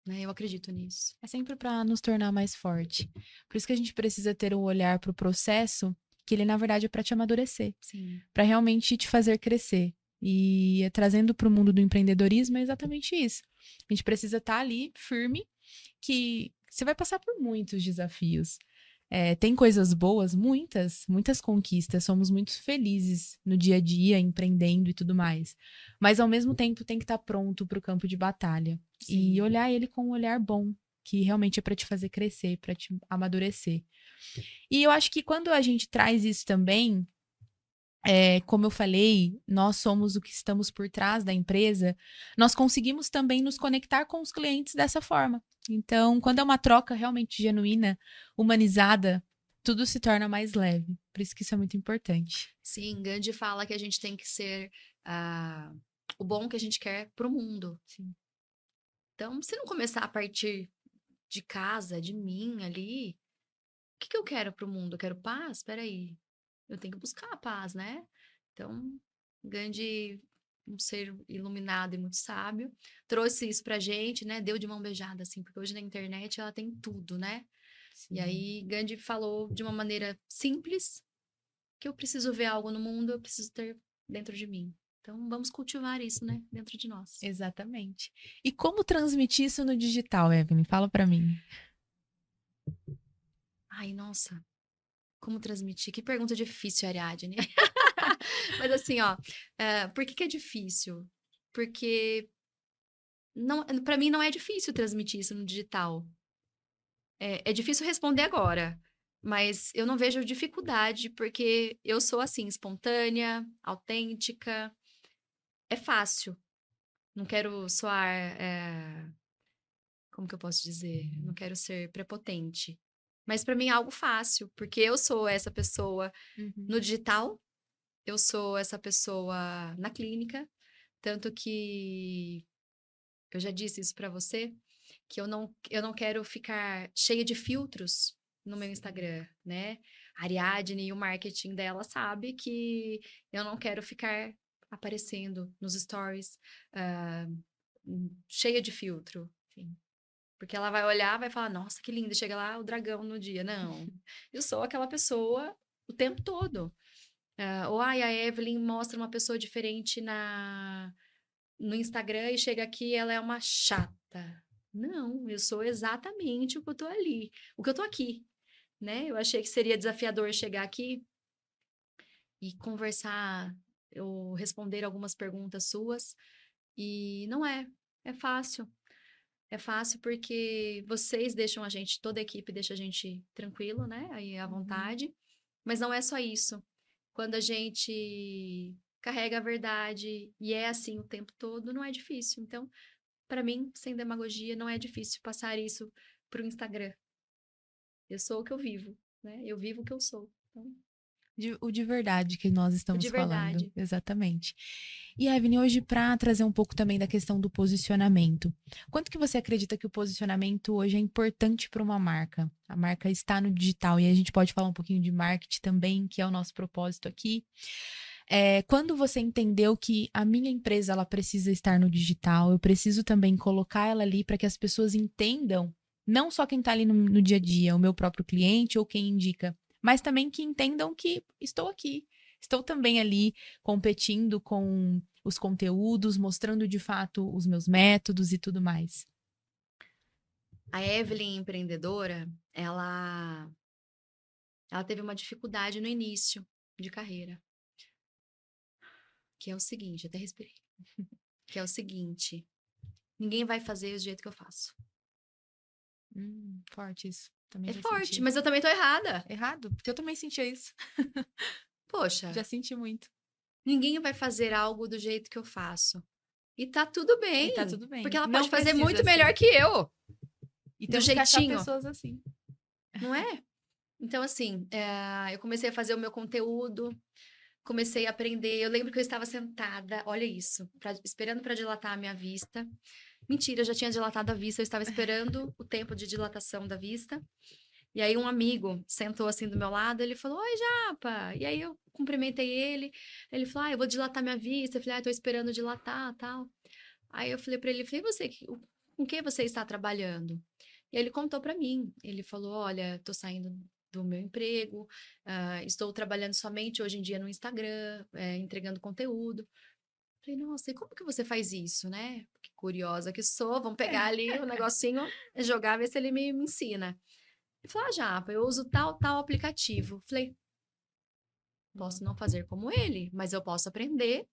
Né? Eu acredito nisso. É sempre para nos tornar mais forte. Por isso que a gente precisa ter um olhar para o processo, que ele na verdade é para te amadurecer, Sim. para realmente te fazer crescer. E trazendo para o mundo do empreendedorismo é exatamente isso. A gente precisa estar ali firme que você vai passar por muitos desafios. Tem coisas boas, muitas conquistas. Somos muito felizes no dia a dia, empreendendo e tudo mais. Mas, ao mesmo tempo, tem que estar pronto para o campo de batalha. Sim. E olhar ele com um olhar bom, que realmente é para te fazer crescer, para te amadurecer. E eu acho que quando a gente traz isso também, como eu falei, nós somos o que estamos por trás da empresa, nós conseguimos também nos conectar com os clientes dessa forma. Então, quando é uma troca realmente genuína, humanizada, tudo se torna mais leve. Por isso que isso é muito importante. Sim, Gandhi fala que a gente tem que ser o bom que a gente quer pro mundo. Sim. Então, se não começar a partir de casa, de mim ali, o que eu quero pro mundo? Eu quero paz? Espera aí. Eu tenho que buscar a paz, né? Então, Gandhi, um ser iluminado e muito sábio, trouxe isso pra gente, né? Deu de mão beijada, assim, porque hoje na internet ela tem tudo, né? Sim. E aí, Gandhi falou de uma maneira simples que eu preciso ver algo no mundo, eu preciso ter dentro de mim. Então, vamos cultivar isso, né? Dentro de nós. Exatamente. E como transmitir isso no digital, Evelyn? Fala pra mim. Ai, nossa, como transmitir? Que pergunta difícil, Ariadne. Mas assim, ó, por que é difícil? Porque não, para mim não é difícil transmitir isso no digital. É difícil responder agora, mas eu não vejo dificuldade porque eu sou assim, espontânea, autêntica, é fácil. Não quero soar, como que eu posso dizer? Não quero ser prepotente. Mas para mim é algo fácil, porque eu sou essa pessoa Uhum. no digital, eu sou essa pessoa na clínica, tanto que eu já disse isso para você, que eu não quero ficar cheia de filtros no meu Instagram, né? A Ariadne e o marketing dela sabe que eu não quero ficar aparecendo nos stories cheia de filtro. Enfim. Porque ela vai olhar, vai falar, nossa, que lindo, chega lá o dragão no dia. Não, eu sou aquela pessoa o tempo todo. Ou ai, a Evelyn mostra uma pessoa diferente no Instagram e chega aqui ela é uma chata. Não, eu sou exatamente o que eu tô ali, o que eu tô aqui, né? Eu achei que seria desafiador chegar aqui e conversar, eu responder algumas perguntas suas, e não é, é fácil. É fácil porque vocês deixam a gente, toda a equipe deixa a gente tranquilo, né? Aí à Uhum. vontade. Mas não é só isso. Quando a gente carrega a verdade e é assim o tempo todo, não é difícil. Então, para mim, sem demagogia, não é difícil passar isso pro Instagram. Eu sou o que eu vivo, né? Eu vivo o que eu sou. Então, O de verdade que nós o de estamos falando, verdade. exatamente. E Evelyn, hoje para trazer um pouco também da questão do posicionamento. Quanto que você acredita que o posicionamento hoje é importante para uma marca? A marca está no digital e a gente pode falar um pouquinho de marketing também, que é o nosso propósito aqui. Quando você entendeu que a minha empresa ela precisa estar no digital, eu preciso também colocar ela ali para que as pessoas entendam, não só quem está ali no dia a dia, o meu próprio cliente ou quem indica, mas também que entendam que estou aqui. Estou também ali competindo com os conteúdos, mostrando de fato os meus métodos e tudo mais. A Evelyn, empreendedora, ela teve uma dificuldade no início de carreira, que é o seguinte, até respirei, que é o seguinte, ninguém vai fazer do jeito que eu faço. Forte isso. Também É já forte, senti. mas eu também tô errada. Errado? Porque eu também sentia isso. Poxa, Já senti muito. ninguém vai fazer algo do jeito que eu faço. E tá tudo E tá bem, tudo porque bem. ela Não pode fazer precisa muito melhor ser. que eu, E do temos que achar jeitinho, pessoas assim. não é? Então, assim, eu comecei a fazer o meu conteúdo, comecei a aprender. Eu lembro que eu estava sentada, olha isso, esperando para dilatar a minha vista. Mentira, eu já tinha dilatado a vista, eu estava esperando o tempo de dilatação da vista. E aí um amigo sentou assim do meu lado, ele falou, oi, Japa! E aí eu cumprimentei ele, ele falou, eu vou dilatar minha vista. Eu falei, tô esperando dilatar, tal. Aí eu falei pra ele, falei, você, com que você está trabalhando? E ele contou pra mim, ele falou, olha, tô saindo do meu emprego, estou trabalhando somente hoje em dia no Instagram, entregando conteúdo. Falei, nossa, e como que você faz isso, né? Que curiosa que sou, vamos pegar ali o negocinho, jogar, ver se ele me ensina. Ele falou, Japa, eu uso tal aplicativo. Falei, posso não fazer como ele, mas eu posso aprender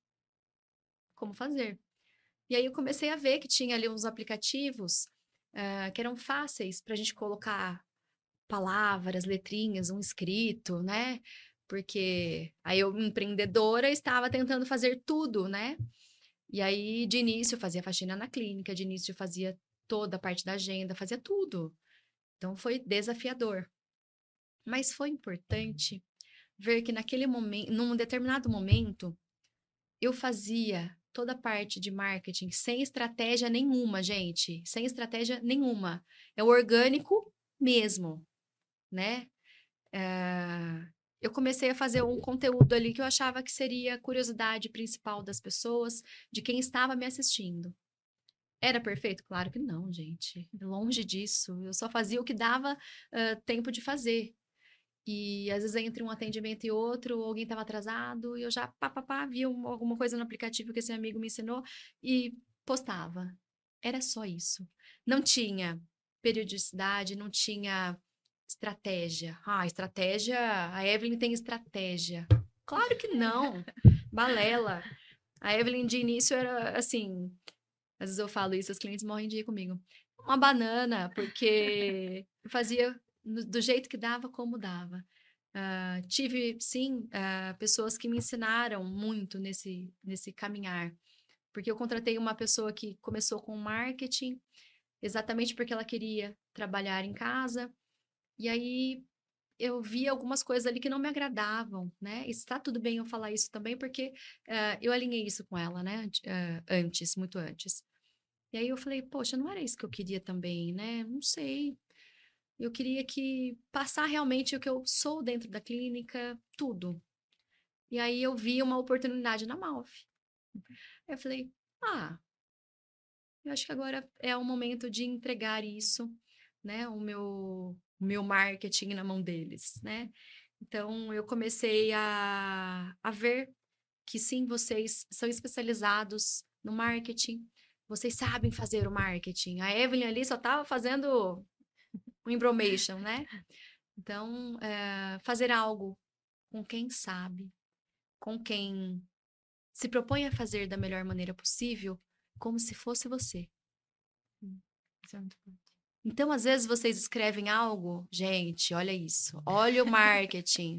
como fazer. E aí eu comecei a ver que tinha ali uns aplicativos que eram fáceis para a gente colocar palavras, letrinhas, um escrito, né? Porque aí eu, empreendedora, estava tentando fazer tudo, né? E aí, de início, eu fazia faxina na clínica, de início, eu fazia toda a parte da agenda, fazia tudo. Então, foi desafiador. Mas foi importante ver que naquele momento, num determinado momento, eu fazia toda a parte de marketing sem estratégia nenhuma, gente. Sem estratégia nenhuma. É o orgânico mesmo, né? Eu comecei a fazer um conteúdo ali que eu achava que seria a curiosidade principal das pessoas, de quem estava me assistindo. Era perfeito? Claro que não, gente. Longe disso. Eu só fazia o que dava tempo de fazer. E às vezes entre um atendimento e outro, alguém estava atrasado, e eu já via alguma coisa no aplicativo que esse amigo me ensinou e postava. Era só isso. Não tinha periodicidade, não tinha estratégia. Ah, estratégia, a Evelyn tem estratégia. Claro que não. Balela. A Evelyn de início era assim, às vezes eu falo isso, os clientes morrem de rir comigo. Uma banana, porque eu fazia do jeito que dava, como dava. Tive, sim, pessoas que me ensinaram muito nesse caminhar. Porque eu contratei uma pessoa que começou com marketing, exatamente porque ela queria trabalhar em casa. E aí eu vi algumas coisas ali que não me agradavam, né? E está tudo bem eu falar isso também, porque eu alinhei isso com ela, né? Antes, muito antes. E aí eu falei, poxa, não era isso que eu queria também, né? Não sei. Eu queria que passar realmente o que eu sou dentro da clínica, tudo. E aí eu vi uma oportunidade na Malf. Aí eu falei, eu acho que agora é o momento de entregar isso, né? O meu marketing na mão deles, né? Então eu comecei a ver que sim, vocês são especializados no marketing, vocês sabem fazer o marketing. A Evelyn ali só estava fazendo o embromation, né? Então, fazer algo com quem sabe, com quem se propõe a fazer da melhor maneira possível, como se fosse você. Isso é muito bom. Então, às vezes, vocês escrevem algo, gente, olha isso, olha o marketing.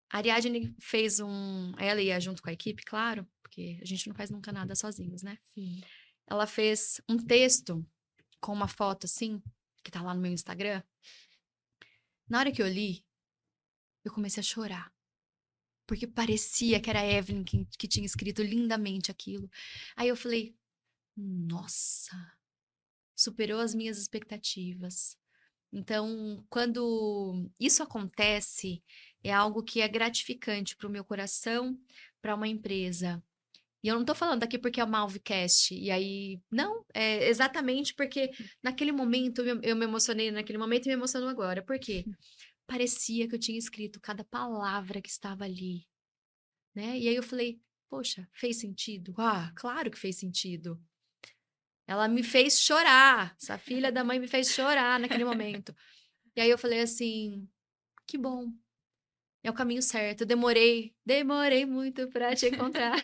A Ariadne fez ela ia junto com a equipe, claro, porque a gente não faz nunca nada sozinhos, né? Sim. Ela fez um texto com uma foto assim, que tá lá no meu Instagram. Na hora que eu li, eu comecei a chorar. Porque parecia que era a Evelyn que tinha escrito lindamente aquilo. Aí eu falei, nossa, superou as minhas expectativas. Então, quando isso acontece, é algo que é gratificante para o meu coração, para uma empresa. E eu não tô falando aqui porque é o Malvcast, e aí... Não, é exatamente porque naquele momento eu me emocionei naquele momento e me emociono agora. Por quê? Parecia que eu tinha escrito cada palavra que estava ali, né? E aí eu falei, poxa, fez sentido? Ah, claro que fez sentido. Ela me fez chorar. Essa filha da mãe me fez chorar naquele momento. E aí eu falei assim, que bom. É o caminho certo. Demorei muito para te encontrar.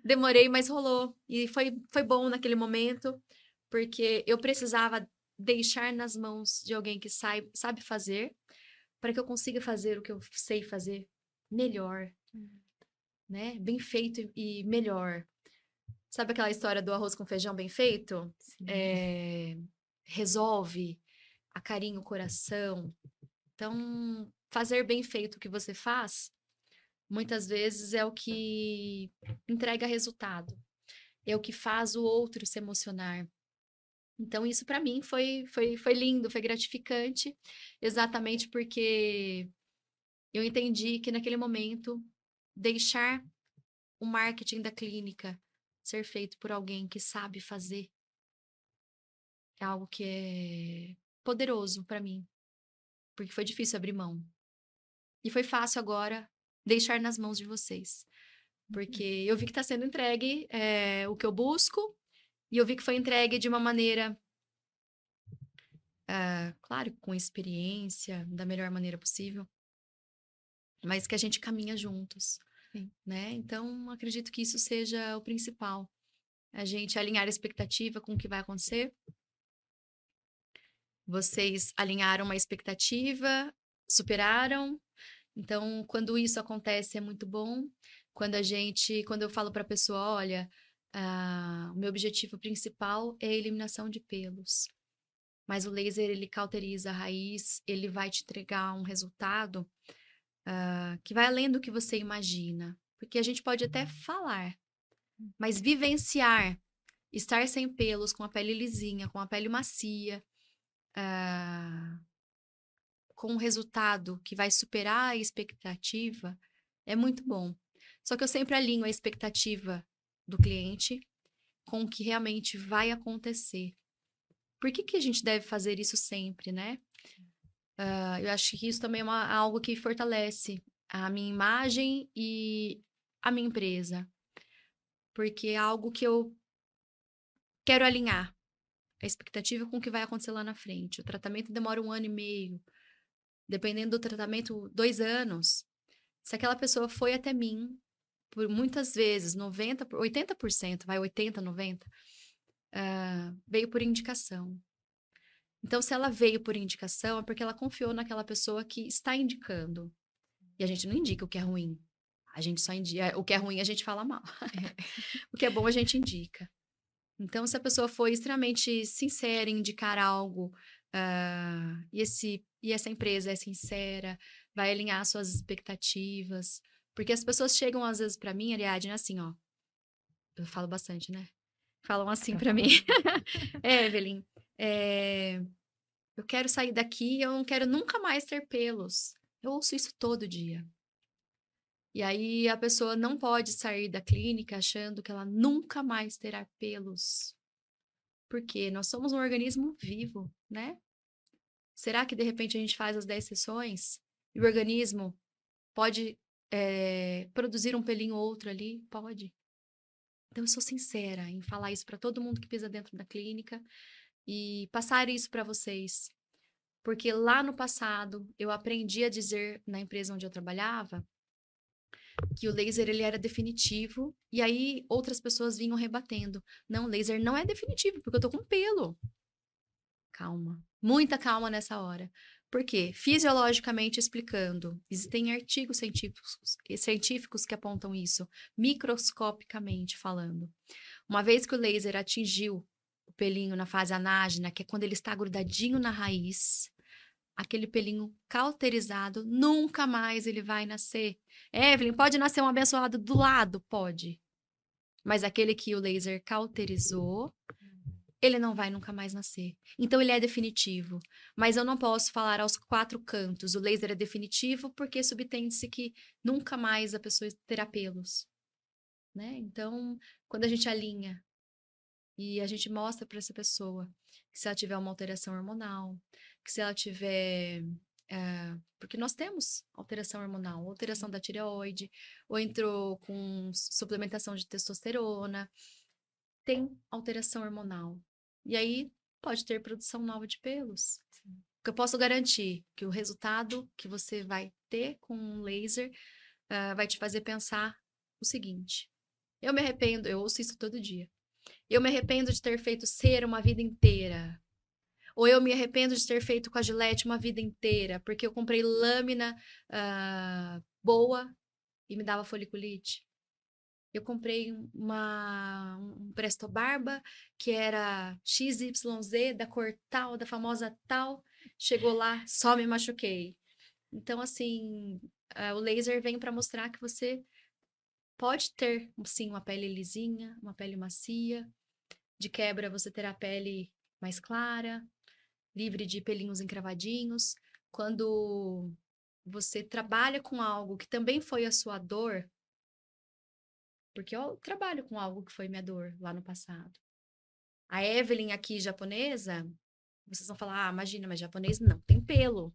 Demorei, mas rolou. E foi bom naquele momento, porque eu precisava deixar nas mãos de alguém que sabe fazer, para que eu consiga fazer o que eu sei fazer melhor, né? Bem feito e melhor. Sabe aquela história do arroz com feijão bem feito? Resolve, acarinha o coração. Então, fazer bem feito o que você faz, muitas vezes é o que entrega resultado. É o que faz o outro se emocionar. Então, isso para mim foi lindo, foi gratificante, exatamente porque eu entendi que naquele momento, deixar o marketing da clínica ser feito por alguém que sabe fazer é algo que é poderoso para mim, porque foi difícil abrir mão. E foi fácil agora deixar nas mãos de vocês. Porque eu vi que está sendo entregue o que eu busco, e eu vi que foi entregue de uma maneira, claro, com experiência, da melhor maneira possível, mas que a gente caminha juntos, Sim. né? Então, acredito que isso seja o principal. A gente alinhar a expectativa com o que vai acontecer. Vocês alinharam uma expectativa, superaram. Então, quando isso acontece, é muito bom. Quando eu falo para a pessoa, olha, o meu objetivo principal é a eliminação de pelos. Mas o laser, ele cauteriza a raiz, ele vai te entregar um resultado que vai além do que você imagina. Porque a gente pode até falar, mas vivenciar, estar sem pelos, com a pele lisinha, com a pele macia, com um resultado que vai superar a expectativa, é muito bom. Só que eu sempre alinho a expectativa do cliente com o que realmente vai acontecer. Por que a gente deve fazer isso sempre, né? Eu acho que isso também é algo que fortalece a minha imagem e a minha empresa. Porque é algo que eu quero alinhar a expectativa com o que vai acontecer lá na frente. O tratamento demora 1 ano e meio. Dependendo do tratamento, 2 anos. Se aquela pessoa foi até mim, por muitas vezes, 80%, vai 80, 90, veio por indicação. Então, se ela veio por indicação, é porque ela confiou naquela pessoa que está indicando. E a gente não indica o que é ruim. A gente só indica. O que é ruim, a gente fala mal. O que é bom, a gente indica. Então, se a pessoa foi extremamente sincera em indicar algo, e essa empresa é sincera, vai alinhar suas expectativas. Porque as pessoas chegam, às vezes, para mim, Ariadne, assim, ó. Eu falo bastante, né? Falam assim para mim. Evelyn, eu quero sair daqui e eu não quero nunca mais ter pelos. Eu ouço isso todo dia. E aí a pessoa não pode sair da clínica achando que ela nunca mais terá pelos. Porque nós somos um organismo vivo, né? Será que de repente a gente faz as 10 sessões e o organismo pode produzir um pelinho ou outro ali? Pode. Então eu sou sincera em falar isso para todo mundo que pisa dentro da clínica e passar isso para vocês. Porque lá no passado eu aprendi a dizer na empresa onde eu trabalhava que o laser ele era definitivo e aí outras pessoas vinham rebatendo. Não, laser não é definitivo porque eu tô com pelo. Calma, muita calma nessa hora. Por quê? Fisiologicamente explicando, existem artigos científicos que apontam isso, microscopicamente falando. Uma vez que o laser atingiu o pelinho na fase anágena, que é quando ele está grudadinho na raiz, aquele pelinho cauterizado, nunca mais ele vai nascer. Evelyn, pode nascer um abençoado do lado? Pode. Mas aquele que o laser cauterizou, ele não vai nunca mais nascer. Então, ele é definitivo. Mas eu não posso falar aos 4 cantos. O laser é definitivo porque subtende-se que nunca mais a pessoa terá pelos. Né? Então, quando a gente alinha e a gente mostra para essa pessoa que se ela tiver uma alteração hormonal, que se ela tiver... porque nós temos alteração hormonal, alteração da tireoide, ou entrou com suplementação de testosterona, tem alteração hormonal. E aí pode ter produção nova de pelos. O que eu posso garantir que o resultado que você vai ter com um laser vai te fazer pensar o seguinte: eu me arrependo, eu ouço isso todo dia. Eu me arrependo de ter feito cera uma vida inteira. Ou eu me arrependo de ter feito com a Gillette uma vida inteira, porque eu comprei lâmina boa e me dava foliculite. Eu comprei um Presto Barba, que era XYZ, da cor tal, da famosa tal. Chegou lá, só me machuquei. Então, assim, o laser vem para mostrar que você pode ter, sim, uma pele lisinha, uma pele macia. De quebra, você terá a pele mais clara, livre de pelinhos encravadinhos. Quando você trabalha com algo que também foi a sua dor, porque eu trabalho com algo que foi minha dor lá no passado. A Evelyn aqui, japonesa, vocês vão falar, imagina, mas japonês não tem pelo.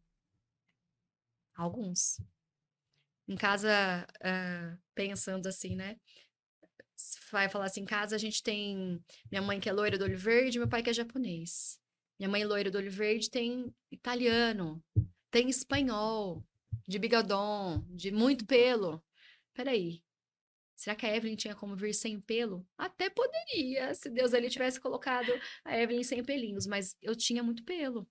Alguns. Em casa, pensando assim, né? Vai falar assim, em casa a gente tem minha mãe que é loira do olho verde, meu pai que é japonês. Minha mãe loira do olho verde tem italiano, tem espanhol, de bigodão, de muito pelo. Peraí, será que a Evelyn tinha como vir sem pelo? Até poderia, se Deus ali tivesse colocado a Evelyn sem pelinhos, mas eu tinha muito pelo.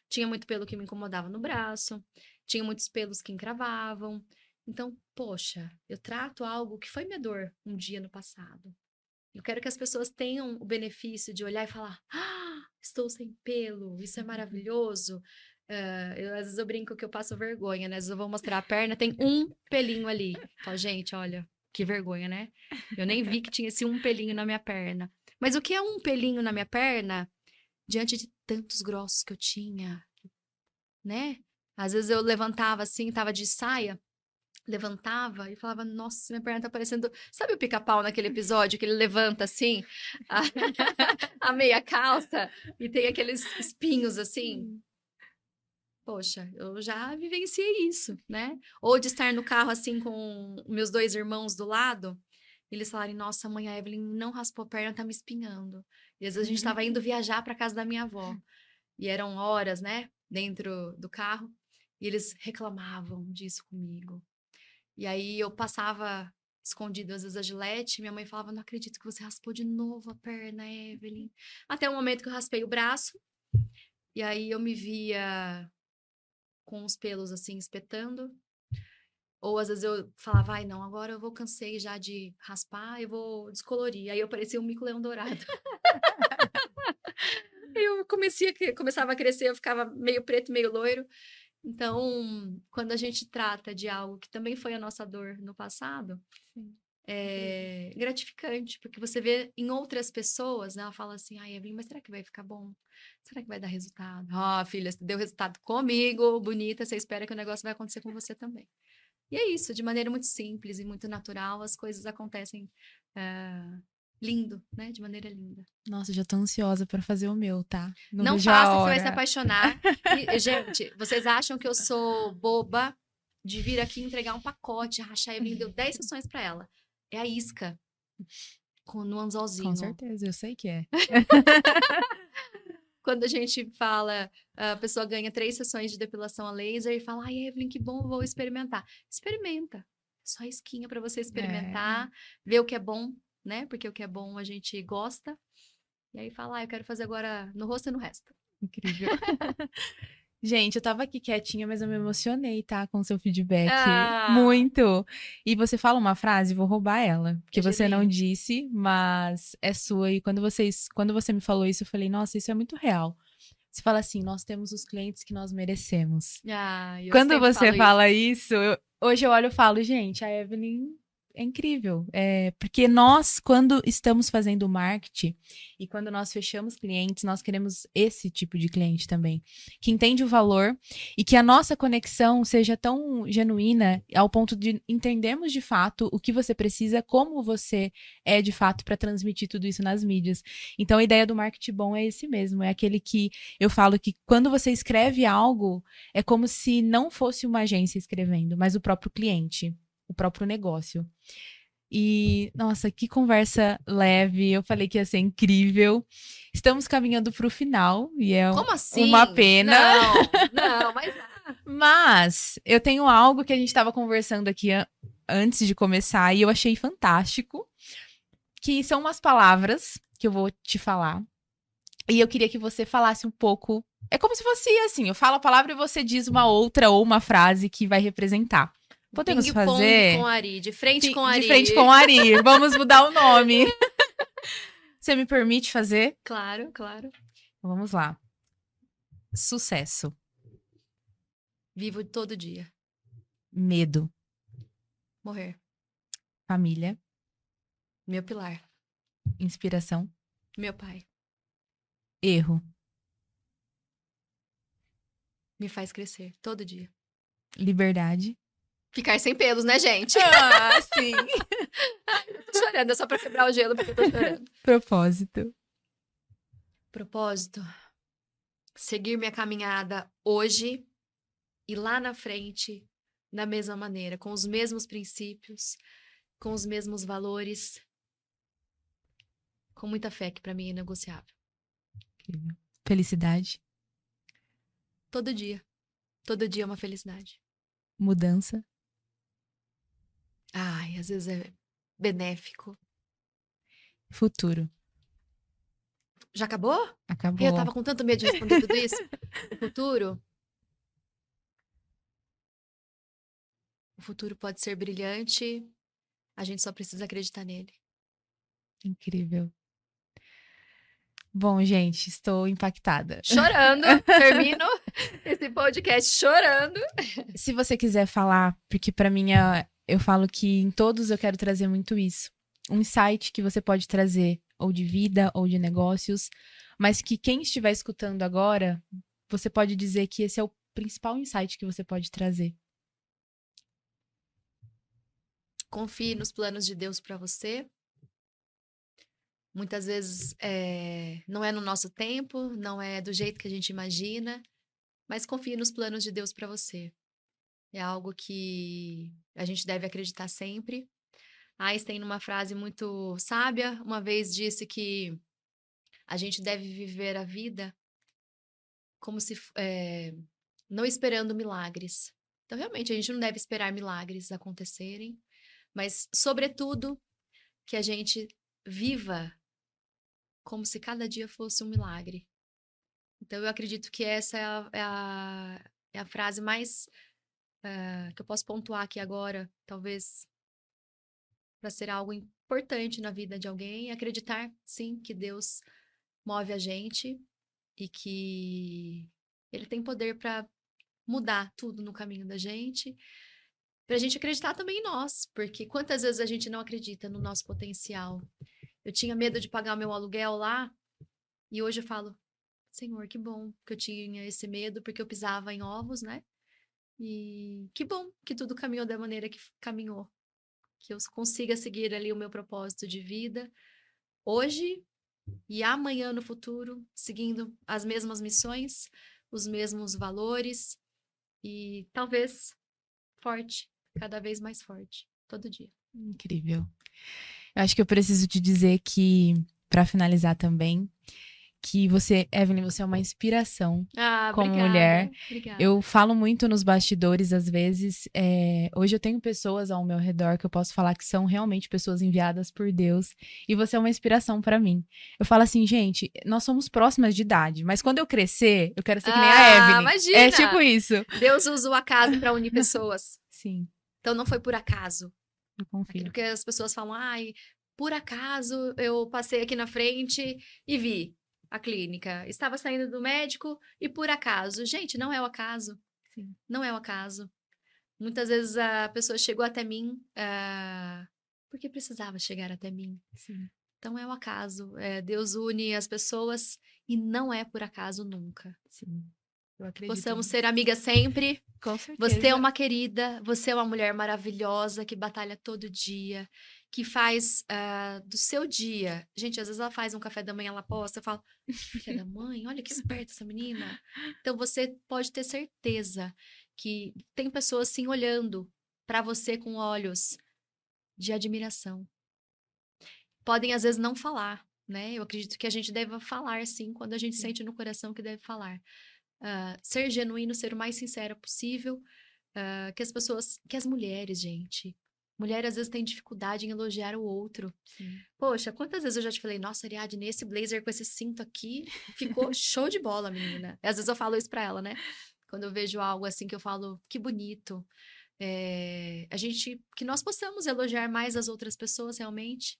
Tinha muito pelo que me incomodava no braço, tinha muitos pelos que encravavam. Então, poxa, eu trato algo que foi minha dor um dia no passado. Eu quero que as pessoas tenham o benefício de olhar e falar: ah, estou sem pelo, isso é maravilhoso. Às vezes eu brinco que eu passo vergonha, né? Às vezes eu vou mostrar a perna, tem um pelinho ali. Falo, gente, olha, que vergonha, né? Eu nem vi que tinha esse um pelinho na minha perna. Mas o que é um pelinho na minha perna diante de tantos grossos que eu tinha, né? Às vezes eu levantava assim, tava de saia, levantava e falava, nossa, minha perna tá parecendo... Sabe o pica-pau naquele episódio que ele levanta assim, a, a meia calça e tem aqueles espinhos assim? Poxa, eu já vivenciei isso, né? Ou de estar no carro assim com meus dois irmãos do lado, eles falarem, nossa, mãe, a Evelyn não raspou a perna, tá me espinhando. E às vezes a gente tava indo viajar pra casa da minha avó. E eram horas, né, dentro do carro, e eles reclamavam disso comigo. E aí eu passava escondido às vezes a Gillette, minha mãe falava, não acredito que você raspou de novo a perna, Evelyn. Até o momento que eu raspei o braço, e aí eu me via com os pelos assim espetando, ou às vezes eu falava, ai não, agora eu vou cansei já de raspar, eu vou descolorir. Aí eu parecia um mico-leão dourado. Eu começava a crescer, eu ficava meio preto, meio loiro. Então, quando a gente trata de algo que também foi a nossa dor no passado, Sim. é gratificante, porque você vê em outras pessoas, né? Ela fala assim, ai, Evelyn, mas será que vai ficar bom? Será que vai dar resultado? Ah, filha, se deu resultado comigo, bonita, você espera que o negócio vai acontecer com você também. E é isso, de maneira muito simples e muito natural, as coisas acontecem lindo, né? De maneira linda. Nossa, já tô ansiosa pra fazer o meu, tá? Não Não vejo a faça que você vai se hora. apaixonar. E, gente, vocês acham que eu sou boba de vir aqui entregar um pacote? A Evelyn deu 10 sessões pra ela. É a isca no Com anzolzinho. certeza, eu sei que é. Quando a gente fala, a pessoa ganha 3 sessões de depilação a laser e fala, ai, Evelyn, que bom, vou experimentar. Experimenta. Só isquinha pra você experimentar, ver o que é bom, né? Porque o que é bom a gente gosta. E aí fala, eu quero fazer agora no rosto e no resto. Incrível. Gente, eu tava aqui quietinha, mas eu me emocionei, tá? Com o seu feedback. Ah, Muito. E você fala uma frase, vou roubar ela. Porque você não Egelim. disse, mas é sua. E quando você me falou isso, eu falei, nossa, isso é muito real. Você fala assim, nós temos os clientes que nós merecemos. Eu Quando sempre você falo isso. fala isso, hoje eu olho e falo, gente, a Evelyn é incrível. Porque nós, quando estamos fazendo marketing e quando nós fechamos clientes, nós queremos esse tipo de cliente também, que entende o valor e que a nossa conexão seja tão genuína ao ponto de entendermos de fato o que você precisa, como você é de fato para transmitir tudo isso nas mídias. Então, a ideia do marketing bom é esse mesmo, é aquele que eu falo que quando você escreve algo, é como se não fosse uma agência escrevendo, mas o próprio cliente, o próprio negócio. E, nossa, que conversa leve. Eu falei que ia ser incrível. Estamos caminhando para o final e é Como uma assim? pena. Não, mas Mas eu tenho algo que a gente estava conversando aqui antes de começar e eu achei fantástico, que são umas palavras que eu vou te falar. E eu queria que você falasse um pouco. É como se fosse assim: eu falo a palavra e você diz uma outra ou uma frase que vai representar. Podemos ping-pong com fazer Ari, de frente com de frente Ari. com Ari. Vamos mudar o nome. Você me permite fazer? Claro, claro. Vamos lá. Sucesso, Vivo todo dia. medo, Morrer. família, Meu pilar. inspiração, Meu pai. erro, Me faz crescer todo dia. liberdade. Ficar sem pelos, né, gente? Ah, sim. Eu tô chorando, é só pra quebrar o gelo, porque eu tô chorando. Propósito, Propósito. Seguir minha caminhada hoje e lá na frente da mesma maneira, com os mesmos princípios, com os mesmos valores, com muita fé, que para mim é inegociável. Incrível. Felicidade, Todo dia é uma felicidade. mudança, Ai, às vezes é benéfico. futuro. Já acabou? Eu Acabou. tava com tanto medo de responder tudo isso. O futuro? O futuro pode ser brilhante, a gente só precisa acreditar nele. Incrível. Bom, gente, estou impactada. Chorando, termino esse podcast chorando. Se você quiser falar, porque pra mim eu falo que em todos eu quero trazer muito isso. Um insight que você pode trazer, ou de vida, ou de negócios, mas que quem estiver escutando agora, você pode dizer que esse é o principal insight que você pode trazer. Confie nos planos de Deus para você. Muitas vezes não é no nosso tempo, não é do jeito que a gente imagina, mas confie nos planos de Deus para você. É algo que a gente deve acreditar sempre. Einstein, numa frase muito sábia, uma vez disse que a gente deve viver a vida como se não esperando milagres. Então, realmente, a gente não deve esperar milagres acontecerem, mas, sobretudo, que a gente viva como se cada dia fosse um milagre. Então, eu acredito que essa é a frase mais que eu posso pontuar aqui agora, talvez para ser algo importante na vida de alguém, acreditar, sim, que Deus move a gente e que Ele tem poder para mudar tudo no caminho da gente, para a gente acreditar também em nós, porque quantas vezes a gente não acredita no nosso potencial? Eu tinha medo de pagar o meu aluguel lá, e hoje eu falo, Senhor, que bom que eu tinha esse medo, porque eu pisava em ovos, né? E que bom que tudo caminhou da maneira que caminhou. Que eu consiga seguir ali o meu propósito de vida, hoje e amanhã no futuro, seguindo as mesmas missões, os mesmos valores e talvez forte, cada vez mais forte, todo dia. Incrível. Eu acho que eu preciso te dizer que, para finalizar também, que você, Evelyn, você é uma inspiração como Obrigada, mulher. obrigada. Eu falo muito nos bastidores, às vezes. Hoje eu tenho pessoas ao meu redor que eu posso falar que são realmente pessoas enviadas por Deus. E você é uma inspiração para mim. Eu falo assim, gente, nós somos próximas de idade, mas quando eu crescer, eu quero ser que nem a Evelyn. Imagina! É tipo isso. Deus usa o acaso para unir pessoas. Sim. Então não foi por acaso. Eu confio. Aquilo que as pessoas falam, ai, por acaso eu passei aqui na frente e vi a clínica. Estava saindo do médico e por acaso. Gente, não é o acaso. Sim. Não é o acaso. Muitas vezes a pessoa chegou até mim porque precisava chegar até mim. Sim. Então é o acaso. Deus une as pessoas e não é por acaso nunca. Sim. Eu acredito. Possamos ser amigas sempre. Com certeza. Você é uma querida, você é uma mulher maravilhosa que batalha todo dia, que faz do seu dia. Gente, às vezes ela faz um café da manhã, ela posta, eu falo, filha da mãe, olha que esperta essa menina. Então você pode ter certeza que tem pessoas assim olhando para você com olhos de admiração. Podem às vezes não falar, né? Eu acredito que a gente deve falar sim, quando a gente sente no coração que deve falar. Ser genuíno, ser o mais sincera possível, que as mulheres, gente, mulher às vezes tem dificuldade em elogiar o outro. Sim. Poxa, quantas vezes eu já te falei, nossa, Ariadne, esse blazer com esse cinto aqui ficou show de bola, menina. Às vezes eu falo isso pra ela, né? Quando eu vejo algo assim que eu falo, que bonito. Que nós possamos elogiar mais as outras pessoas realmente,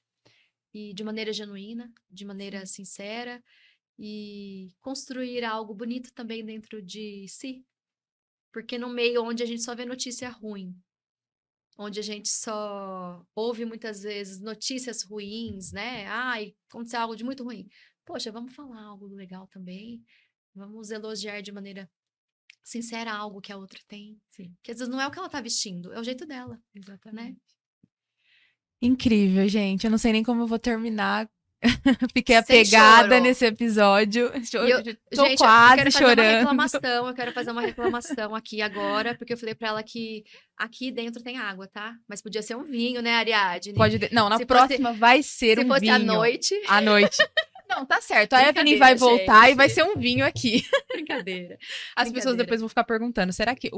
e de maneira genuína, de maneira sincera, e construir algo bonito também dentro de si. Porque no meio onde a gente só vê notícia ruim, onde a gente só ouve muitas vezes notícias ruins, né? Ai, aconteceu algo de muito ruim. Poxa, vamos falar algo legal também. Vamos elogiar de maneira sincera algo que a outra tem. Sim. Que às vezes não é o que ela tá vestindo, é o jeito dela. Exatamente. Né? Incrível, gente. Eu não sei nem como eu vou terminar Fiquei Sem apegada choro. nesse episódio. Tô Gente, quase eu quero fazer chorando. uma reclamação. Eu quero fazer uma reclamação aqui agora, porque eu falei pra ela que aqui dentro tem água, tá? Mas podia ser um vinho, né, Ariadne? Não, na Se próxima vai ser Se um fosse vinho. à noite. À noite. Não, tá certo. A Evelyn Brincadeira, vai voltar gente. e vai ser um vinho aqui. Brincadeira. As pessoas depois vão ficar perguntando: será que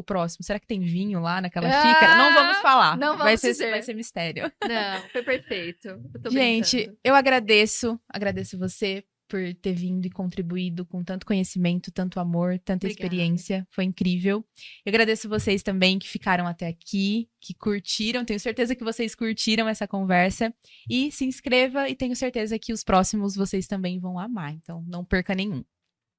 tem vinho lá naquela Ah, xícara? Não vamos falar. não vai vamos ser, dizer. vai ser mistério. Não, foi perfeito. Eu tô Gente, brincando. eu agradeço você por ter vindo e contribuído com tanto conhecimento, tanto amor, tanta Obrigada. experiência. Foi incrível. Eu agradeço vocês também que ficaram até aqui, que curtiram. Tenho certeza que vocês curtiram essa conversa. E se inscreva e tenho certeza que os próximos vocês também vão amar. Então, não perca nenhum.